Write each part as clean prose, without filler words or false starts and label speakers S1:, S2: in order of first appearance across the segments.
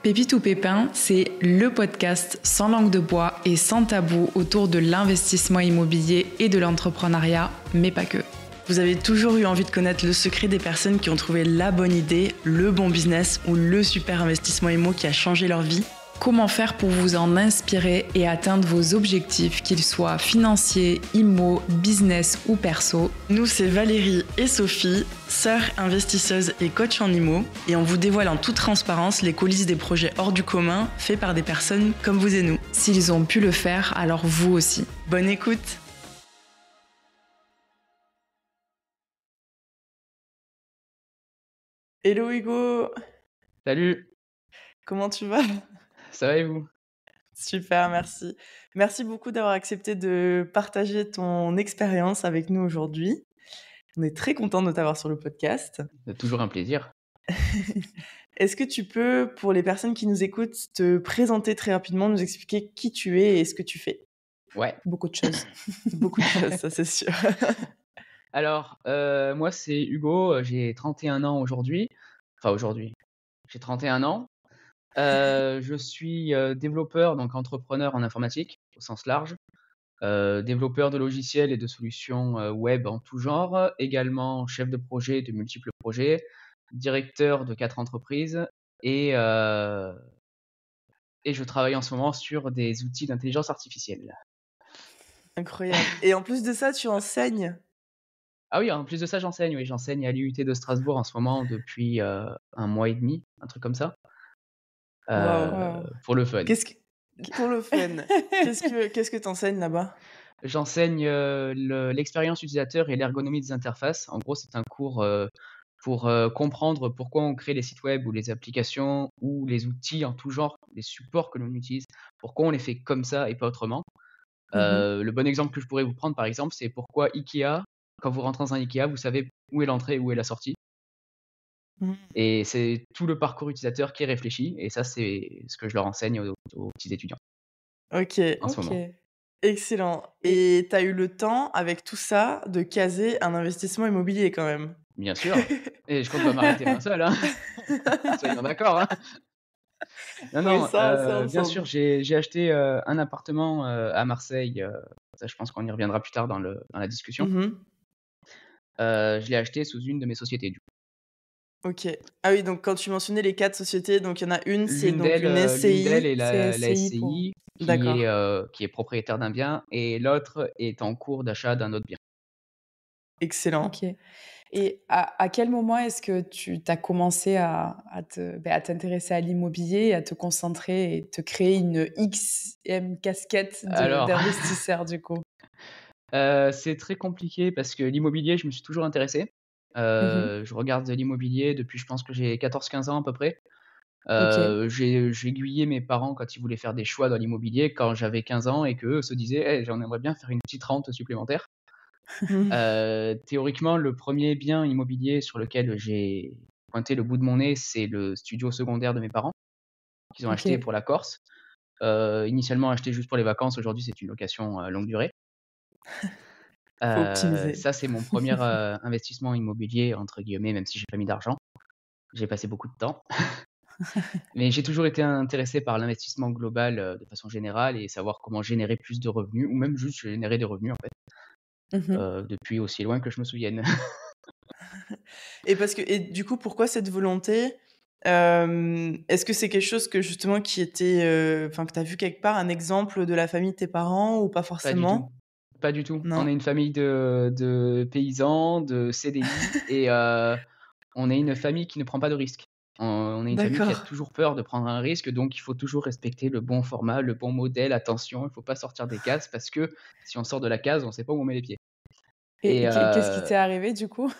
S1: Pépite ou Pépin, c'est le podcast sans langue de bois et sans tabou autour de l'investissement immobilier et de l'entrepreneuriat, mais pas que. Vous avez toujours eu envie de connaître le secret des personnes qui ont trouvé la bonne idée, le bon business ou le super investissement immo qui a changé leur vie? Comment faire pour vous en inspirer et atteindre vos objectifs, qu'ils soient financiers, immo, business ou perso? Nous, c'est Valérie et Sophie, sœurs investisseuses et coach en immo, et on vous dévoile en toute transparence les coulisses des projets hors du commun faits par des personnes comme vous et nous. S'ils ont pu le faire, alors vous aussi. Bonne écoute! Hello Hugo,
S2: Salut,
S1: comment tu vas?
S2: ça va et vous?
S1: Super, merci. Merci beaucoup d'avoir accepté de partager ton expérience avec nous aujourd'hui. On est très content de t'avoir sur le podcast.
S2: C'est toujours un plaisir.
S1: Est-ce que tu peux, pour les personnes qui nous écoutent, te présenter très rapidement, nous expliquer qui tu es et ce que tu fais?
S2: Ouais.
S1: Beaucoup de choses. Beaucoup de choses, ça c'est sûr.
S2: Alors, moi c'est Hugo, j'ai 31 ans aujourd'hui. Enfin aujourd'hui, j'ai 31 ans. Je suis, développeur, donc entrepreneur en informatique au sens large. Développeur de logiciels et de solutions, web en tout genre. Également chef de projet de multiples projets, directeur de 4 entreprises et heu et je travaille en ce moment sur des outils d'intelligence artificielle.
S1: Incroyable. Et en plus de ça, tu enseignes?
S2: Ah oui, en plus de ça, j'enseigne, oui, j'enseigne à l'IUT de Strasbourg en ce moment depuis, 1 mois et demi, un truc comme ça,
S1: Waouh. Wow.
S2: pour le fun.
S1: Qu'est-ce que... Pour le fun, qu'est-ce que tu enseignes là-bas?
S2: J'enseigne, l'expérience utilisateur et l'ergonomie des interfaces. En gros, c'est un cours, pour, comprendre pourquoi on crée les sites web ou les applications ou les outils en tout genre, les supports que l'on utilise, pourquoi on les fait comme ça et pas autrement. Le bon exemple que je pourrais vous prendre, par exemple, c'est pourquoi IKEA, quand vous rentrez dans un IKEA, vous savez où est l'entrée, où est la sortie.
S1: Mhm.
S2: Et c'est tout le parcours utilisateur qui est réfléchi et ça, c'est ce que je leur enseigne aux petits étudiants
S1: Ok,
S2: en ce moment.
S1: excellent. Et tu as eu le temps, avec tout ça, de caser un investissement immobilier quand même.
S2: Bien sûr, et je compte pas m'arrêter là seul, hein. Soyons d'accord, hein. Non,
S1: Oui,
S2: non,
S1: ça
S2: bien sûr,
S1: ensemble.
S2: j'ai acheté, un appartement, à Marseille, ça je pense qu'on y reviendra plus tard dans la discussion.
S1: Mhm.
S2: Je l'ai acheté sous une de mes sociétés, du coup.
S1: Ok. Ah oui, donc quand tu mentionnais les 4 sociétés, donc il y en a une, c'est
S2: L'une
S1: donc
S2: d'elles,
S1: une
S2: l'une d'elles
S1: SCI.
S2: est
S1: C'est
S2: la
S1: SCI pour...
S2: SCI
S1: D'accord.
S2: qui est propriétaire d'un bien et l'autre est en cours d'achat d'un autre bien.
S1: Excellent.
S3: OK. Et à quel moment est-ce que tu as commencé à t'intéresser à l'immobilier, à te concentrer et te créer une XM casquette
S2: Alors
S3: d'investisseur du coup?
S2: c'est très compliqué parce que l'immobilier, je me suis toujours intéressé.
S3: Mmh.
S2: Je regarde de l'immobilier depuis je pense que j'ai 14-15 ans à peu près.
S3: OK.
S2: J'ai aiguillé mes parents quand ils voulaient faire des choix dans l'immobilier quand j'avais 15 ans et qu'eux se disaient: «Eh, j'aimerais bien faire une petite rente supplémentaire».
S1: Mhm.
S2: Théoriquement, le premier bien immobilier sur lequel j'ai pointé le bout de mon nez, c'est le studio secondaire de mes parents, qu'ils ont acheté
S3: OK.
S2: pour la Corse. Initialement acheté juste pour les vacances, aujourd'hui c'est une location, longue durée.
S1: Faut optimiser.
S2: Ça c'est mon premier investissement immobilier entre guillemets, même si j'ai pas mis d'argent. J'ai passé beaucoup de temps. Mais j'ai toujours été intéressé par l'investissement global, de façon générale et savoir comment générer plus de revenus ou même juste générer des revenus en fait,
S3: Mmh.
S2: depuis aussi loin que je me souvienne.
S1: Et parce que, et du coup, pourquoi cette volonté? Est-ce que c'est quelque chose que justement qui était, enfin, que tu as vu quelque part, un exemple de la famille de tes parents ou pas
S2: Pas du tout,
S1: forcément?
S2: pas du tout. On
S1: Non?
S2: est une famille de paysans, de CDI et on est une famille qui ne prend pas de risques. On est une famille qui a
S1: D'accord.
S2: toujours peur de prendre un risque, donc il faut toujours respecter le bon format, le bon modèle. Attention, il ne faut pas sortir des cases parce que si on sort de la case, on ne sait pas où on met les pieds et
S3: Et qu'est-ce qui t'est arrivé du coup?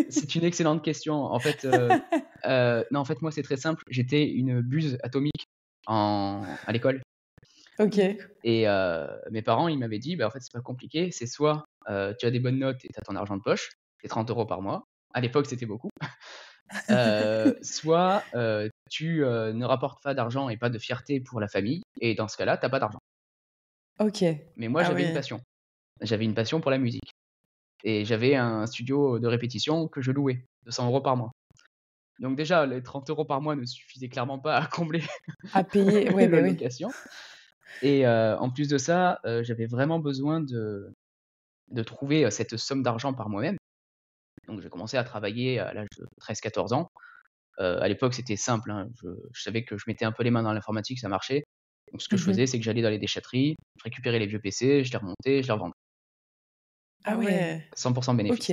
S2: c'est une excellente question. En fait, non, en fait, moi, c'est très simple. J'étais une buse atomique à l'école
S3: OK.
S2: et mes parents, ils m'avaient dit: «Bah, en fait, c'est pas compliqué, c'est soit, tu as des bonnes notes et tu as ton argent de poche, c'est 30 € par mois». À l'époque, c'était beaucoup. Soit, tu, ne rapportes pas d'argent et pas de fierté pour la famille et dans ce cas-là, tu as pas d'argent.
S3: OK.
S2: Mais moi,
S1: Ah
S2: j'avais une
S1: oui.
S2: passion. J'avais une passion pour la musique et j'avais un studio de répétition que je louais, 200 € par mois. Donc déjà, les 30 € par mois ne suffisaient clairement pas à combler
S3: À payer, ouais,
S2: la
S3: bah, oui.
S2: location et en plus de ça, j'avais vraiment besoin de trouver, cette somme d'argent par moi-même. Donc j'ai commencé à travailler à l'âge de 13-14 ans. À l'époque, c'était simple, hein, je savais que je mettais un peu les mains dans l'informatique, ça marchait. Donc ce que je
S3: Mmh.
S2: faisais, c'est que j'allais dans les déchetteries, je récupérais les vieux PC, je les remontais, je les revendais.
S3: Ah
S4: Ah
S3: ouais,
S4: ouais.
S2: 100 bénéfice.
S3: OK.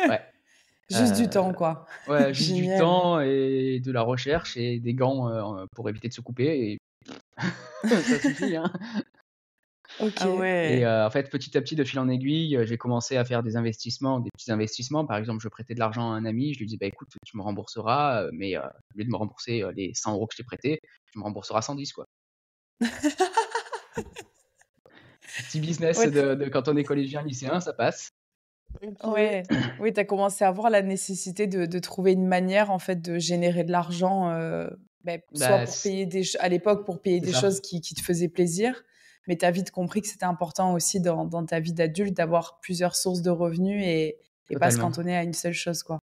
S2: Ouais,
S3: Juste du
S2: heu,
S3: temps, quoi.
S2: ouais, juste du
S4: Génial.
S2: temps et de la recherche et des gants, pour éviter de se couper et ça suffit, hein.
S4: Ah
S3: OK.
S2: Et
S4: ouais.
S2: en fait, petit à petit, de fil en aiguille, j'ai commencé à faire des investissements, des petits investissements. Par exemple, je prêtais de l'argent à un ami, je lui dis: «Bah, écoute, tu me rembourseras, mais au lieu de me rembourser, les 100 € que je t'ai prêtés, tu me rembourseras 110 quoi». Petit business
S3: Ouais,
S2: de quand on est collégien, lycéen, ça passe.
S4: OK.
S3: ouais. Oui, tu as commencé à voir la nécessité de trouver une manière, en fait, de générer de l'argent, soit
S2: Bah,
S3: pour payer des ch à l'époque, pour payer
S2: c'est
S3: des
S2: ça,
S3: choses qui te faisaient plaisir, mais tu as vite compris que c'était important aussi dans ta vie d'adulte d'avoir plusieurs sources de revenus et pas se
S2: totalement.
S3: cantonner à une seule chose, quoi.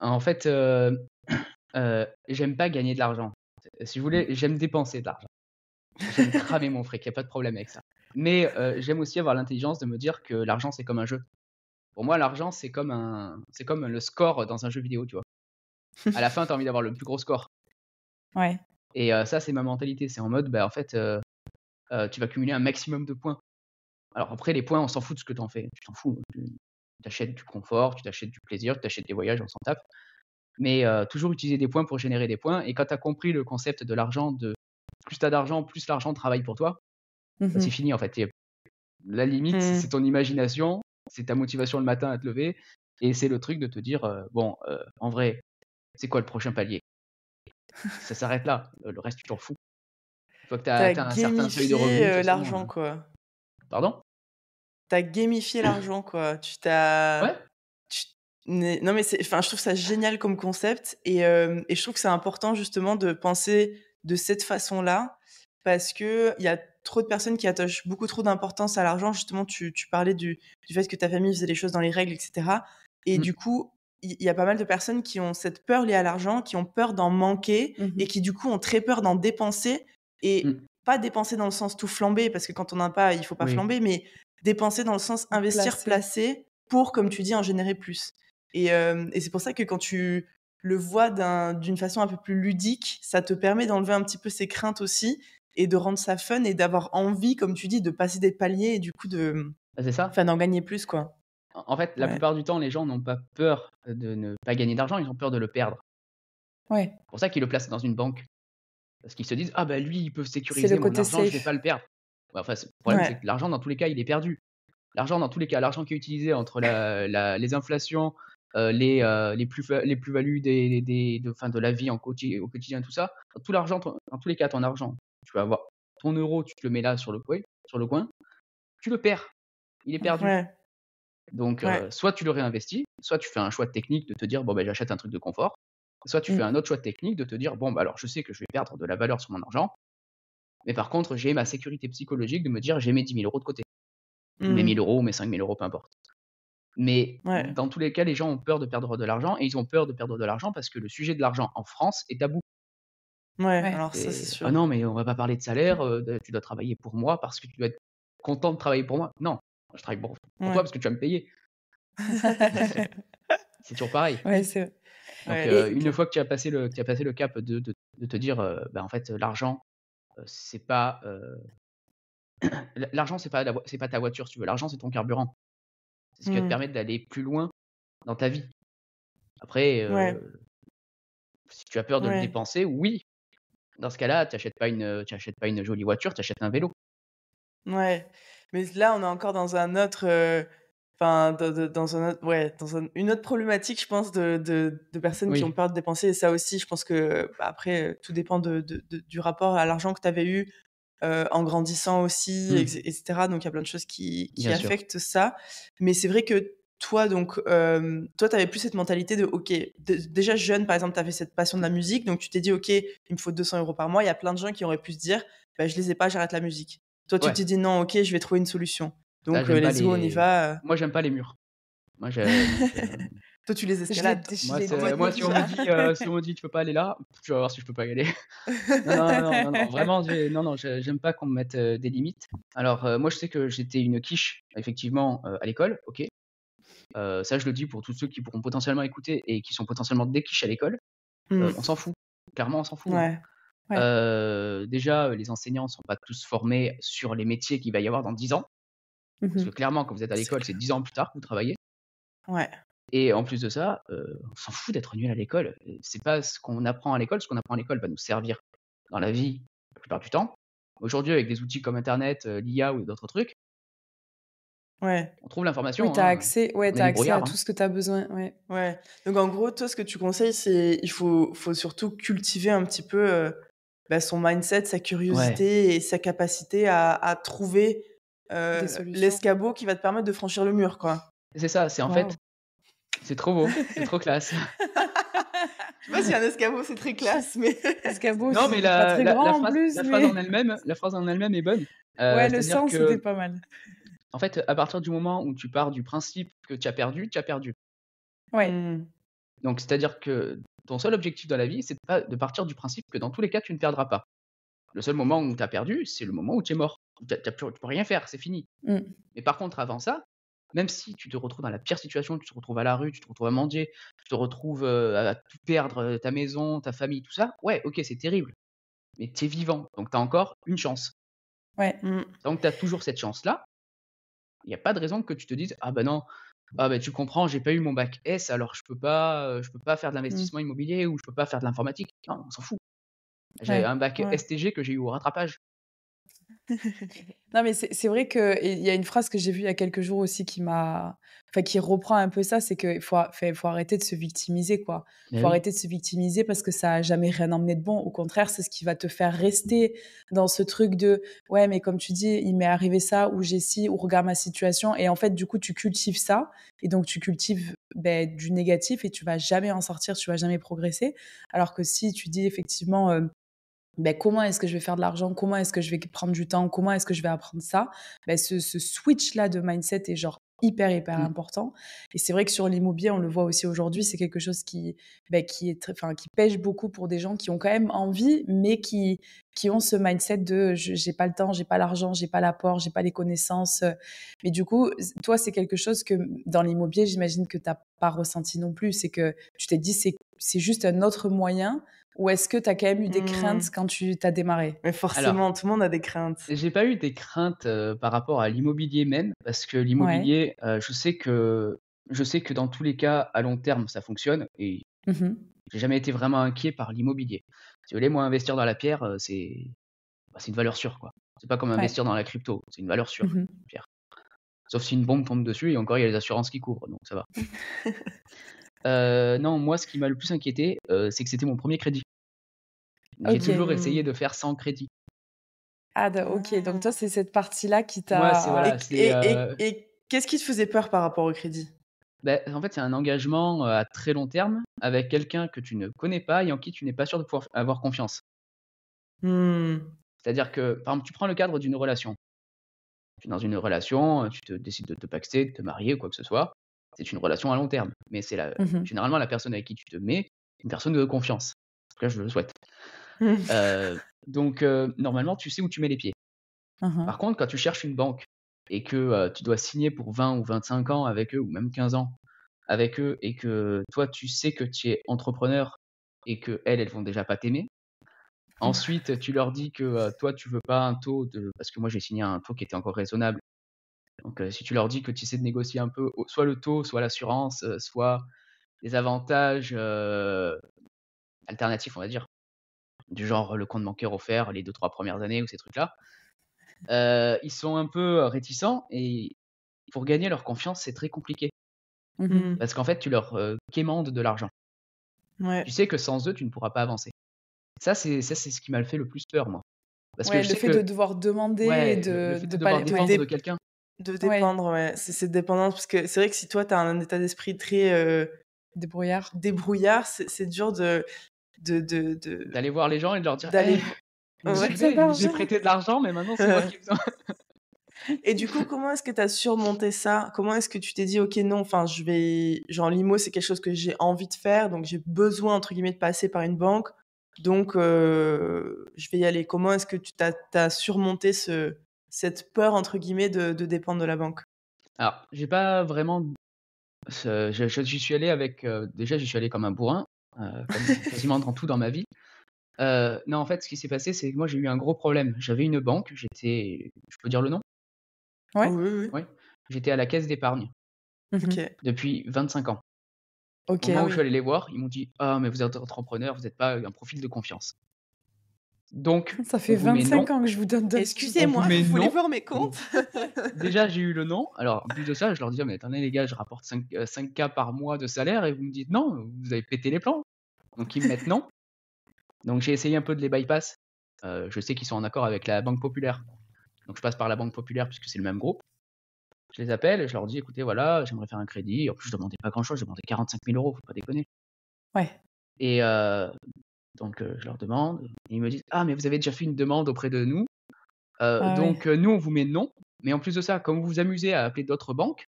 S2: En fait, j'aime pas gagner de l'argent. Si vous voulez, j'aime dépenser de l'argent. J'aime cramer mon fric, il y a pas de problème avec ça. Mais j'aime aussi avoir l'intelligence de me dire que l'argent, c'est comme un jeu. Pour moi, l'argent, c'est comme le score dans un jeu vidéo, tu vois? À la fin, tu as envie d'avoir le plus gros score
S3: Ouais.
S2: et ça, c'est ma mentalité. C'est en mode, bah, en fait, tu vas cumuler un maximum de points. Alors après, les points, on s'en fout de ce que tu en fais. Tu t'en fous. Tu achètes du confort, tu t'achètes du plaisir, tu t'achètes des voyages, on s'en tape. Mais toujours utiliser des points pour générer des points et quand tu as compris le concept de l'argent, de plus tu as d'argent, plus l'argent travaille pour toi, bah, c'est
S3: Mmh.
S2: fini en fait. Et la limite, c'est
S4: Mmh.
S2: ton imagination, c'est ta motivation le matin à te lever et c'est le truc de te dire, «Bon, en vrai, c'est quoi le prochain palier?» Ça s'arrête là, le reste tu t'en fous. Une fois que tu as
S4: Tu
S2: atteint un certain seuil de
S4: gamifié,
S2: revenus, de toute façon,
S4: l'argent, quoi.
S2: pardon?
S4: T'as gamifié l'argent, quoi. Tu
S2: Ouais,
S4: non, mais je trouve ça génial comme concept et je trouve que c'est important justement de penser de cette façon-là parce qu'il y a trop de personnes qui attachent beaucoup trop d'importance à l'argent. Justement, tu parlais du fait que ta famille faisait les choses dans les règles et cetera et
S2: mmh,
S4: du coup, il y a pas mal de personnes qui ont cette peur liée à l'argent, qui ont peur d'en manquer et
S3: Mmh.
S4: qui du coup ont très peur d'en dépenser et
S2: mmh,
S4: pas dépenser dans le sens tout flamber parce que quand on n'a pas, il faut pas
S2: oui,
S4: flamber, mais dépenser dans le sens investir,
S3: Placer.
S4: placer pour, comme tu dis, en générer plus. Et c'est pour ça que quand tu le vois d'une façon un peu plus ludique, ça te permet d'enlever un petit peu ces craintes aussi et de rendre ça fun et d'avoir envie, comme tu dis, de passer des paliers et du coup
S2: bah, c'est ça.
S4: enfin, d'en gagner plus, quoi.
S2: En fait, la
S4: Ouais.
S2: plupart du temps, les gens n'ont pas peur de ne pas gagner d'argent, ils ont peur de le perdre.
S3: Ouais.
S2: C'est pour ça qu'ils le placent dans une banque. Parce qu'ils se disent: «Ah bah, lui, il peut
S3: C'est le
S2: sécuriser mon
S3: côté
S2: argent, je vais pas
S3: safe.
S2: le perdre». Bah, enfin, le problème, c'est
S4: Ouais.
S2: que l'argent, dans tous les cas, il est perdu. L'argent, dans tous les cas, l'argent qui est utilisé entre les inflations, les plus-values de la vie au quotidien, tout ça, dans tous les cas, ton argent, tu vas avoir ton euro, tu te le mets là sur le coin, tu le perds, il est perdu.
S4: Ouais.
S2: Donc
S4: Ouais.
S2: soit tu le réinvestis, soit tu fais un choix technique de te dire: «Bon, ben j'achète un truc de confort», soit tu fais
S3: Mmh.
S2: un autre choix technique de te dire: «Bon, bah, alors je sais que je vais perdre de la valeur sur mon argent, mais par contre, j'ai ma sécurité psychologique de me dire: "J'ai mes 10 000 € de côté", ou mes 1 000
S4: Mmh.
S2: € ou mes 5 000 €, peu importe». Mais
S4: Ouais.
S2: dans tous les cas, les gens ont peur de perdre de l'argent et ils ont peur de perdre de l'argent parce que le sujet de l'argent en France est tabou.
S4: Ouais,
S3: Ouais.
S4: alors ça, c'est
S2: C'est: «Ah
S4: sûr.
S2: non, mais on va pas parler de salaire, tu dois travailler pour moi parce que tu dois être content de travailler pour moi». Non, je travaille pour toi
S4: Ouais.
S2: parce que tu vas me payer. C'est toujours pareil.
S3: Ouais, c'est vrai.
S2: Donc
S4: Ouais, c'est
S3: Et
S2: une
S4: clair.
S2: fois que tu as passé le cap de te dire, bah, en fait, l'argent, c'est pas, l'argent, c'est pas ta voiture, si tu veux. L'argent, c'est ton carburant. C'est ce qui va te
S4: Mmh.
S2: permettre d'aller plus loin dans ta vie. Après,
S4: Ouais.
S2: si tu as peur de le
S4: Ouais.
S2: dépenser, oui, dans ce cas-là, tu achètes pas une jolie voiture, tu achètes un vélo.
S4: Ouais, mais là, on est encore dans un autre, enfin, dans un autre ouais, dans une autre problématique, je pense, de personnes qui ont
S2: Oui,
S4: peur de dépenser et ça aussi, je pense que, bah, après, tout dépend du rapport à l'argent que tu avais eu, en grandissant aussi
S2: mmh,
S4: et cetera. Donc il y a plein de choses qui
S2: bien sûr.
S4: affectent ça. Mais c'est vrai que toi, donc, toi, tu avais plus cette mentalité de OK, déjà jeune, par exemple, tu avais cette passion de la musique, donc tu t'es dit: «OK, il me faut 200 € par mois». Il y a plein de gens qui auraient pu se dire: «Bah, je les ai pas, j'arrête la musique». Toi, tu
S2: Ouais,
S4: t'es dit: «Non, OK, je vais trouver une solution».
S2: là,
S4: Donc, let's go, on y va,
S2: moi, j'aime pas les murs. Moi, je
S4: Toi, tu les
S3: Je l'ai
S4: escalades.
S2: Moi, si on me dit tu peux pas aller là, je vais voir si je peux pas y aller. Non, vraiment, j'aime pas qu'on me mette des limites. Alors, moi, je sais que j'étais une quiche, effectivement, à l'école, ok. Ça, je le dis pour tous ceux qui pourront potentiellement écouter et qui sont potentiellement des quiches à l'école. On s'en fout. Clairement, on s'en fout.
S4: Ouais.
S2: Déjà, les enseignants ne sont pas tous formés sur les métiers qu'il va y avoir dans 10 ans. Parce que clairement, quand vous êtes à
S4: C'est
S2: l'école, c'est 10 ans plus tard que vous travaillez.
S4: Ouais.
S2: Et en plus de ça, on s'en fout d'être nul à l'école. C'est pas ce qu'on apprend à l'école. Ce qu'on apprend à l'école va nous servir dans la vie la plupart du temps. Aujourd'hui, avec des outils comme Internet, l'IA ou d'autres trucs,
S4: Ouais.
S2: on trouve l'information.
S3: Oui, tu as accès,
S2: On est
S3: t'as accès à
S2: débrouillard,
S3: tout ce que tu as besoin. Ouais.
S4: Ouais. Donc, en gros, toi, ce que tu conseilles, c'est il faut surtout cultiver un petit peu son mindset, sa
S2: Ouais.
S4: curiosité et sa capacité à trouver
S3: Des solutions.
S4: l'escabeau qui va te permettre de franchir le mur, quoi.
S2: C'est ça. C'est en
S3: Waouh.
S2: fait, c'est trop beau, c'est trop classe.
S4: Je sais pas si un escabeau, c'est très classe, mais...
S3: Escabeau,
S2: Non, mais
S3: c'est pas très grand en
S2: phrase,
S3: plus,
S2: la
S3: mais
S2: phrase en elle-même est bonne.
S3: ouais, le
S2: C'est-à-dire
S3: sens, c'était
S2: que,
S3: pas mal.
S2: en fait, à partir du moment où tu pars du principe que tu as perdu, tu as perdu.
S3: Ouais.
S2: Donc, c'est-à-dire que ton seul objectif dans la vie, c'est de partir du principe que dans tous les cas, tu ne perdras pas. Le seul moment où tu as perdu, c'est le moment où tu es mort. Tu peux rien faire, c'est fini.
S3: Mm.
S2: Mais par contre, avant ça, même si tu te retrouves dans la pire situation, tu te retrouves à la rue, tu te retrouves à mendier, tu te retrouves à tout perdre, ta maison, ta famille, tout ça, ouais, ok, c'est terrible. Mais tu es vivant, donc tu as encore une chance.
S3: Ouais.
S2: Donc tu as toujours cette chance-là. Il n'y a pas de raison que tu te dises ah ben non, tu comprends, j'ai pas eu mon bac S, alors je peux pas faire de l'investissement immobilier ou je peux pas faire de l'informatique. Non, on s'en fout. J'ai
S3: Ouais.
S2: un bac
S4: Ouais.
S2: STG que j'ai eu au rattrapage.
S3: Non, mais c'est vrai que il y a une phrase que j'ai vue il y a quelques jours aussi qui reprend un peu ça, c'est qu'il faut arrêter de se victimiser, quoi.
S2: Mais
S3: Faut
S2: oui.
S3: arrêter de se victimiser parce que ça a jamais rien emmené de bon. Au contraire, c'est ce qui va te faire rester dans ce truc de ouais, mais comme tu dis, il m'est arrivé ça ou j'ai ci ou regarde ma situation. Et en fait, du coup, tu cultives ça et donc tu cultives du négatif et tu vas jamais en sortir, tu vas jamais progresser. Alors que si tu dis effectivement comment est-ce que je vais faire de l'argent? Comment est-ce que je vais prendre du temps? Comment est-ce que je vais apprendre ça? Ce switch-là de mindset est genre hyper important. Et c'est vrai que sur l'immobilier, on le voit aussi aujourd'hui, c'est quelque chose qui pêche beaucoup pour des gens qui ont quand même envie, mais qui ont ce mindset de j'ai pas le temps, j'ai pas l'argent, j'ai pas l'apport, j'ai pas les connaissances. Mais du coup, toi, c'est quelque chose que dans l'immobilier, j'imagine que t'as pas ressenti non plus. C'est que tu t'es dit c'est juste un autre moyen. Ou est-ce que tu as quand même eu des craintes quand tu t'as démarré?
S4: Mais forcément, tout le monde a des craintes.
S2: J'ai pas eu des craintes par rapport à l'immobilier même, parce que l'immobilier, je sais que dans tous les cas, à long terme, ça fonctionne et j'ai jamais été vraiment inquiet par l'immobilier. Si vous voulez, moi, investir dans la pierre, c'est une valeur sûre, quoi. C'est pas comme investir dans la crypto, c'est une valeur sûre, une pierre. Sauf si une bombe tombe dessus et encore, il y a les assurances qui couvrent, donc ça va. Non, moi, ce qui m'a le plus inquiété, c'est que c'était mon premier crédit. J'ai
S3: Ok.
S2: toujours essayé de faire sans crédit.
S3: Ah, ok. Donc toi, c'est cette partie-là qui t'a.
S2: Moi, c'est voilà,
S4: Et qu'est-ce qui te faisait peur par rapport au crédit?
S2: En fait, c'est un engagement à très long terme avec quelqu'un que tu ne connais pas et en qui tu n'es pas sûr de pouvoir avoir confiance. C'est-à-dire que, par exemple, tu prends le cadre d'une relation. Tu es dans une relation, tu décides de te pacter, de te marier ou quoi que ce soit. C'est une relation à long terme. Mais c'est généralement la personne avec qui tu te mets, une personne de confiance. En tout cas, je le souhaite. Donc, normalement, tu sais où tu mets les pieds. Par contre, quand tu cherches une banque et que tu dois signer pour 20 ou 25 ans avec eux, ou même 15 ans avec eux, et que toi, tu sais que tu es entrepreneur et qu'elles vont déjà pas t'aimer. Ensuite, tu leur dis que toi, tu veux pas un taux parce que moi, j'ai signé un taux qui était encore raisonnable. Donc, si tu leur dis que tu sais de négocier un peu soit le taux, soit l'assurance, soit les avantages alternatifs, on va dire, du genre le compte bancaire offert les 2-3 premières années ou ces trucs-là, ils sont un peu réticents et pour gagner leur confiance, c'est très compliqué. Parce qu'en fait, tu leur quémandes de l'argent.
S4: Ouais.
S2: Tu sais que sans eux, tu ne pourras pas avancer. Ça, c'est ce qui m'a fait le plus peur, moi. Parce que
S3: le fait de devoir demander et
S2: le fait de
S3: pas
S2: devoir dépendre de quelqu'un.
S4: De dépendre, ouais. C'est dépendance. Parce que c'est vrai que si toi, tu as un état d'esprit très
S3: débrouillard,
S4: c'est dur
S2: d'aller voir les gens et de leur dire
S4: d'aller.
S2: j'ai prêté de l'argent, mais maintenant c'est moi qui ai besoin.
S4: Et du coup, comment est-ce que tu as surmonté ça? Comment est-ce que tu t'es dit: «OK, non, enfin, je vais genre l'IMO, c'est quelque chose que j'ai envie de faire, donc j'ai besoin, entre guillemets, de passer par une banque, donc je vais y aller». Comment est-ce que tu as surmonté cette peur, entre guillemets, de dépendre de la banque?
S2: Alors, j'ai pas vraiment j'y suis allé avec, déjà j'y suis allé comme un bourrin, comme quasiment dans tout dans ma vie. Non, en fait, ce qui s'est passé, c'est que moi, j'ai eu un gros problème. J'avais une banque, je peux dire le nom?
S3: Ouais.
S4: Oui, oui, oui.
S2: Oui. J'étais à la caisse d'épargne
S3: Mhm.
S4: OK.
S2: depuis 25 ans.
S3: Ok.
S2: Au moment
S4: Ah
S2: où je suis
S4: oui.
S2: allé les voir, ils m'ont dit: «Ah, mais vous êtes entrepreneur, vous n'êtes pas un profil de confiance. Donc
S3: Ça
S2: on
S3: fait
S2: vous met
S3: 25
S2: non,
S3: ans que je vous donne de l'argent.
S2: on vous
S4: «Excusez-moi,
S2: met
S4: vous voulez
S2: non».
S4: voir mes
S2: Donc
S4: comptes?»
S2: déjà, j'ai eu le non. Alors en plus de ça, je leur disais: «Mais attendez les gars, je rapporte 5K par mois de salaire et vous me dites non, vous avez pété les plombs». Donc ils me mettent non. Donc j'ai essayé un peu de les bypass. Je sais qu'ils sont en accord avec la Banque Populaire. Donc je passe par la Banque Populaire puisque c'est le même groupe. Je les appelle et je leur dis: «Écoutez, voilà, j'aimerais faire un crédit». En plus, je demandais pas grand-chose, je demandais 45 000 €, faut pas déconner.
S3: Ouais.
S2: Et donc je leur demande et ils me disent: «Ah, mais vous avez déjà fait une demande auprès de nous,
S3: Ah ouais.
S2: donc nous, on vous met non, mais en plus de ça, comme vous vous amusez à appeler d'autres banques,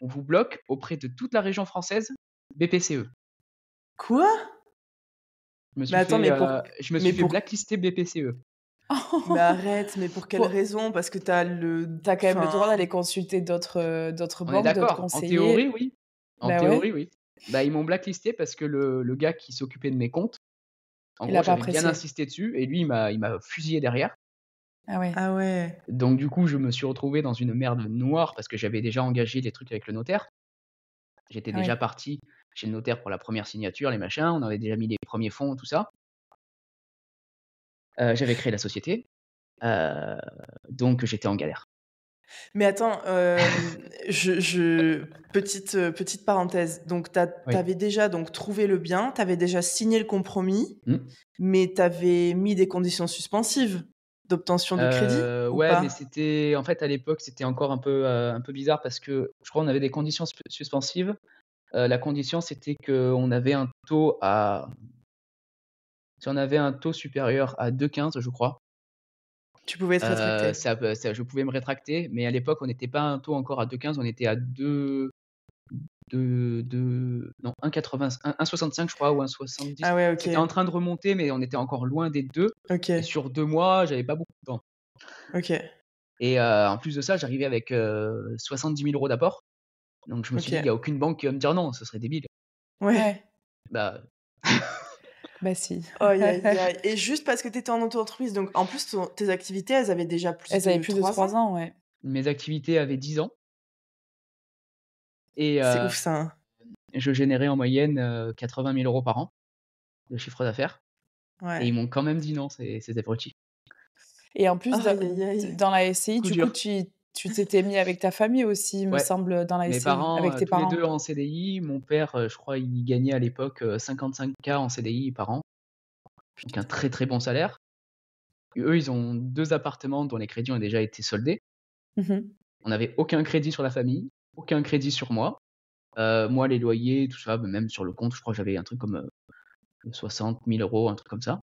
S2: on vous bloque auprès de toute la région française BPCE».
S4: Quoi?
S2: Je me
S4: Mais
S2: suis
S4: attends,
S2: fait,
S4: mais pour
S2: blacklister BPCE.
S4: mais arrête, mais pour quelle
S3: Pour-
S4: raison? Parce que t'as le
S3: T'as quand même le
S4: enfin,
S3: droit d'aller consulter d'autres
S2: On est
S3: banques, d'autres
S2: d'accord, en théorie,
S3: conseillers.
S2: oui. En
S3: Bah
S2: théorie,
S3: ouais,
S2: oui. Bah, ils m'ont blacklisté parce que le gars qui s'occupait de mes comptes, en
S3: il
S2: gros,
S3: a pas
S2: j'avais bien
S3: apprécié.
S2: insisté dessus et lui, il m'a fusillé derrière.
S3: Ah ouais.
S4: ah ouais.
S2: Donc du coup, je me suis retrouvé dans une merde noire parce que j'avais déjà engagé des trucs avec le notaire. J'étais
S3: Ah
S2: déjà
S3: ouais.
S2: parti chez le notaire pour la première signature, les machins, on avait déjà mis les premiers fonds, tout ça. J'avais créé la société, heu, donc j'étais en galère.
S4: Mais attends, je petite parenthèse. Donc
S2: Oui.
S4: t'avais déjà donc trouvé le bien, t'avais déjà signé le compromis,
S2: Mmh.
S4: mais t'avais mis des conditions suspensives d'obtention du crédit ou
S2: Ouais, mais
S4: pas?
S2: c'était en fait, à l'époque, c'était encore un peu bizarre parce que je crois on avait des conditions suspensives. La condition, c'était qu'on avait un taux à si on avait un taux supérieur à 2,15, je crois,
S4: Tu pouvais être rétracté?
S2: ça je pouvais me rétracter, mais à l'époque, on n'était pas un taux encore à 2,15, on était à 2 non, 1,80 1,65 je crois ou 1,70.
S4: Ah ouais, OK.
S2: C'était en train de remonter, mais on était encore loin des 2 et
S4: OK.
S2: sur 2 mois, j'avais pas beaucoup de temps
S4: OK.
S2: et en plus de ça, j'arrivais avec 70 000 € d'apport. Donc je me suis dit: «Il y
S4: OK.
S2: a aucune banque qui va me dire non, ce serait débile».
S4: Ouais.
S3: Ouais.
S2: Bah,
S3: Bah si.
S4: Aïe, aïe, aïe. Et juste parce que t'étais en auto-entreprise, donc en plus tes activités, elles avaient déjà plus
S3: Elles avaient
S4: de
S3: plus de
S4: 3
S3: 3
S4: ans?
S3: ans, ouais.
S2: mes activités avaient 10 ans et
S4: C'est ouf ça, hein.
S2: je générais en moyenne, 80 000 € par an de chiffre d'affaires et ils
S4: Ouais.
S2: m'ont quand même dit non, ces abrutis.
S3: Et en plus,
S4: Aïe, aïe, aïe.
S3: dans la SCI,
S2: Coup
S3: du coup,
S2: dur.
S3: tu t'étais mis avec ta famille aussi, il me
S2: Ouais,
S3: semble, dans la
S2: mes
S3: SCI,
S2: parents,
S3: avec tes
S2: tous les 2
S3: parents.
S2: en CDI. Mon père, je crois il gagnait à l'époque, 55K en CDI par an, donc un très, très bon salaire. Eux, ils ont 2 appartements dont les crédits ont déjà été soldés.
S3: Mhm.
S2: On n'avait aucun crédit sur la famille, aucun crédit sur moi. Moi, les loyers, tout ça, même sur le compte, je crois que j'avais un truc comme, 60 000 €, un truc comme ça.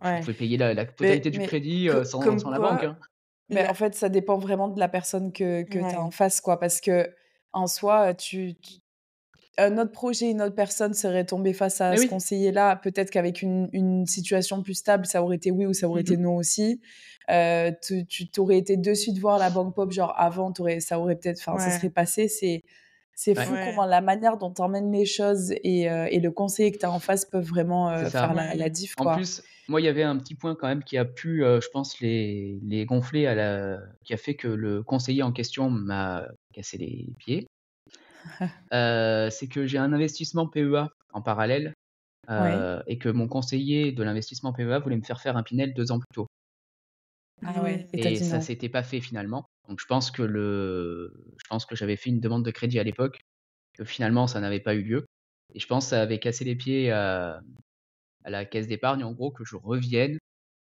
S2: Je
S4: Ouais.
S2: pouvais payer la
S4: Mais
S2: totalité du crédit, sans
S4: comme
S2: la banque, hein.
S4: quoi
S3: Mais
S4: la
S3: en fait, ça dépend vraiment de la personne que tu as en
S4: ouais.
S3: face, quoi. Parce que en soi, un autre projet, une autre personne serait tombée face à
S2: Mais
S3: ce
S2: oui.
S3: conseiller-là. Peut-être qu'avec une situation plus stable, ça aurait été oui ou ça aurait été
S2: Mmh.
S3: non aussi. Tu t'aurais été de suite voir la banque pop, genre avant, ça aurait peut-être, enfin, ça serait
S4: Ouais.
S3: passé. C'est
S2: Ouais,
S3: fou
S4: Ouais.
S3: comment la manière dont t'emmènes les choses et le conseiller que tu as en face peuvent vraiment
S2: c'est
S3: faire
S2: ça.
S3: la
S4: Ouais.
S3: diff,
S2: En
S3: quoi.
S2: plus, moi, il y avait un petit point quand même qui a pu, je pense les gonfler qui a fait que le conseiller en question m'a cassé les pieds. C'est que j'ai un investissement PEA en parallèle,
S3: Ouais.
S2: et que mon conseiller de l'investissement PEA voulait me faire un Pinel 2 ans plus tôt
S3: Ah ouais. Et t'as
S2: et
S3: dit
S2: ça
S3: non.
S2: s'était pas fait finalement. Donc je pense que j'avais fait une demande de crédit à l'époque, que finalement ça n'avait pas eu lieu et je pense que ça avait cassé les pieds à la caisse d'épargne en gros que je revienne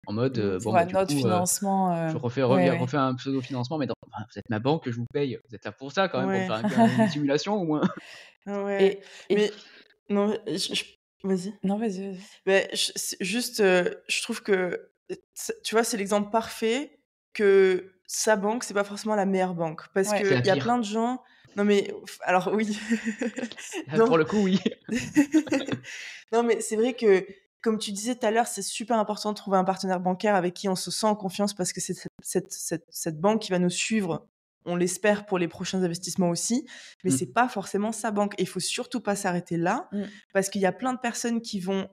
S2: en mode,
S4: Mmh.
S2: bon
S3: Pour
S2: bah
S3: un
S2: du
S3: autre
S2: coup,
S3: financement.
S2: je
S3: Ouais, ouais.
S2: refais un pseudo-financement mais enfin, vous êtes ma banque, je vous paye, vous êtes là pour ça quand même, pour me
S4: Ouais.
S2: faire une simulation au moins.
S4: Ouais.
S3: Et
S4: Mais non, je vas-y.
S3: non, vas-y, vas-y.
S4: Beh, c'est juste, je trouve que, tu vois, c'est l'exemple parfait que sa banque, c'est pas forcément la meilleure banque. Parce
S3: Ouais.
S2: C'est la
S4: qu'il y a
S2: pire.
S4: plein de gens. Non, mais alors oui.
S2: Là,
S4: Non.
S2: pour le coup, oui.
S4: Non, mais c'est vrai que, comme tu disais tout à l'heure, c'est super important de trouver un partenaire bancaire avec qui on se sent en confiance parce que c'est cette banque qui va nous suivre, on l'espère, pour les prochains investissements aussi. Mais
S2: Mm.
S4: c'est pas forcément sa banque. Et il faut surtout pas s'arrêter là parce qu'il y a plein de personnes qui font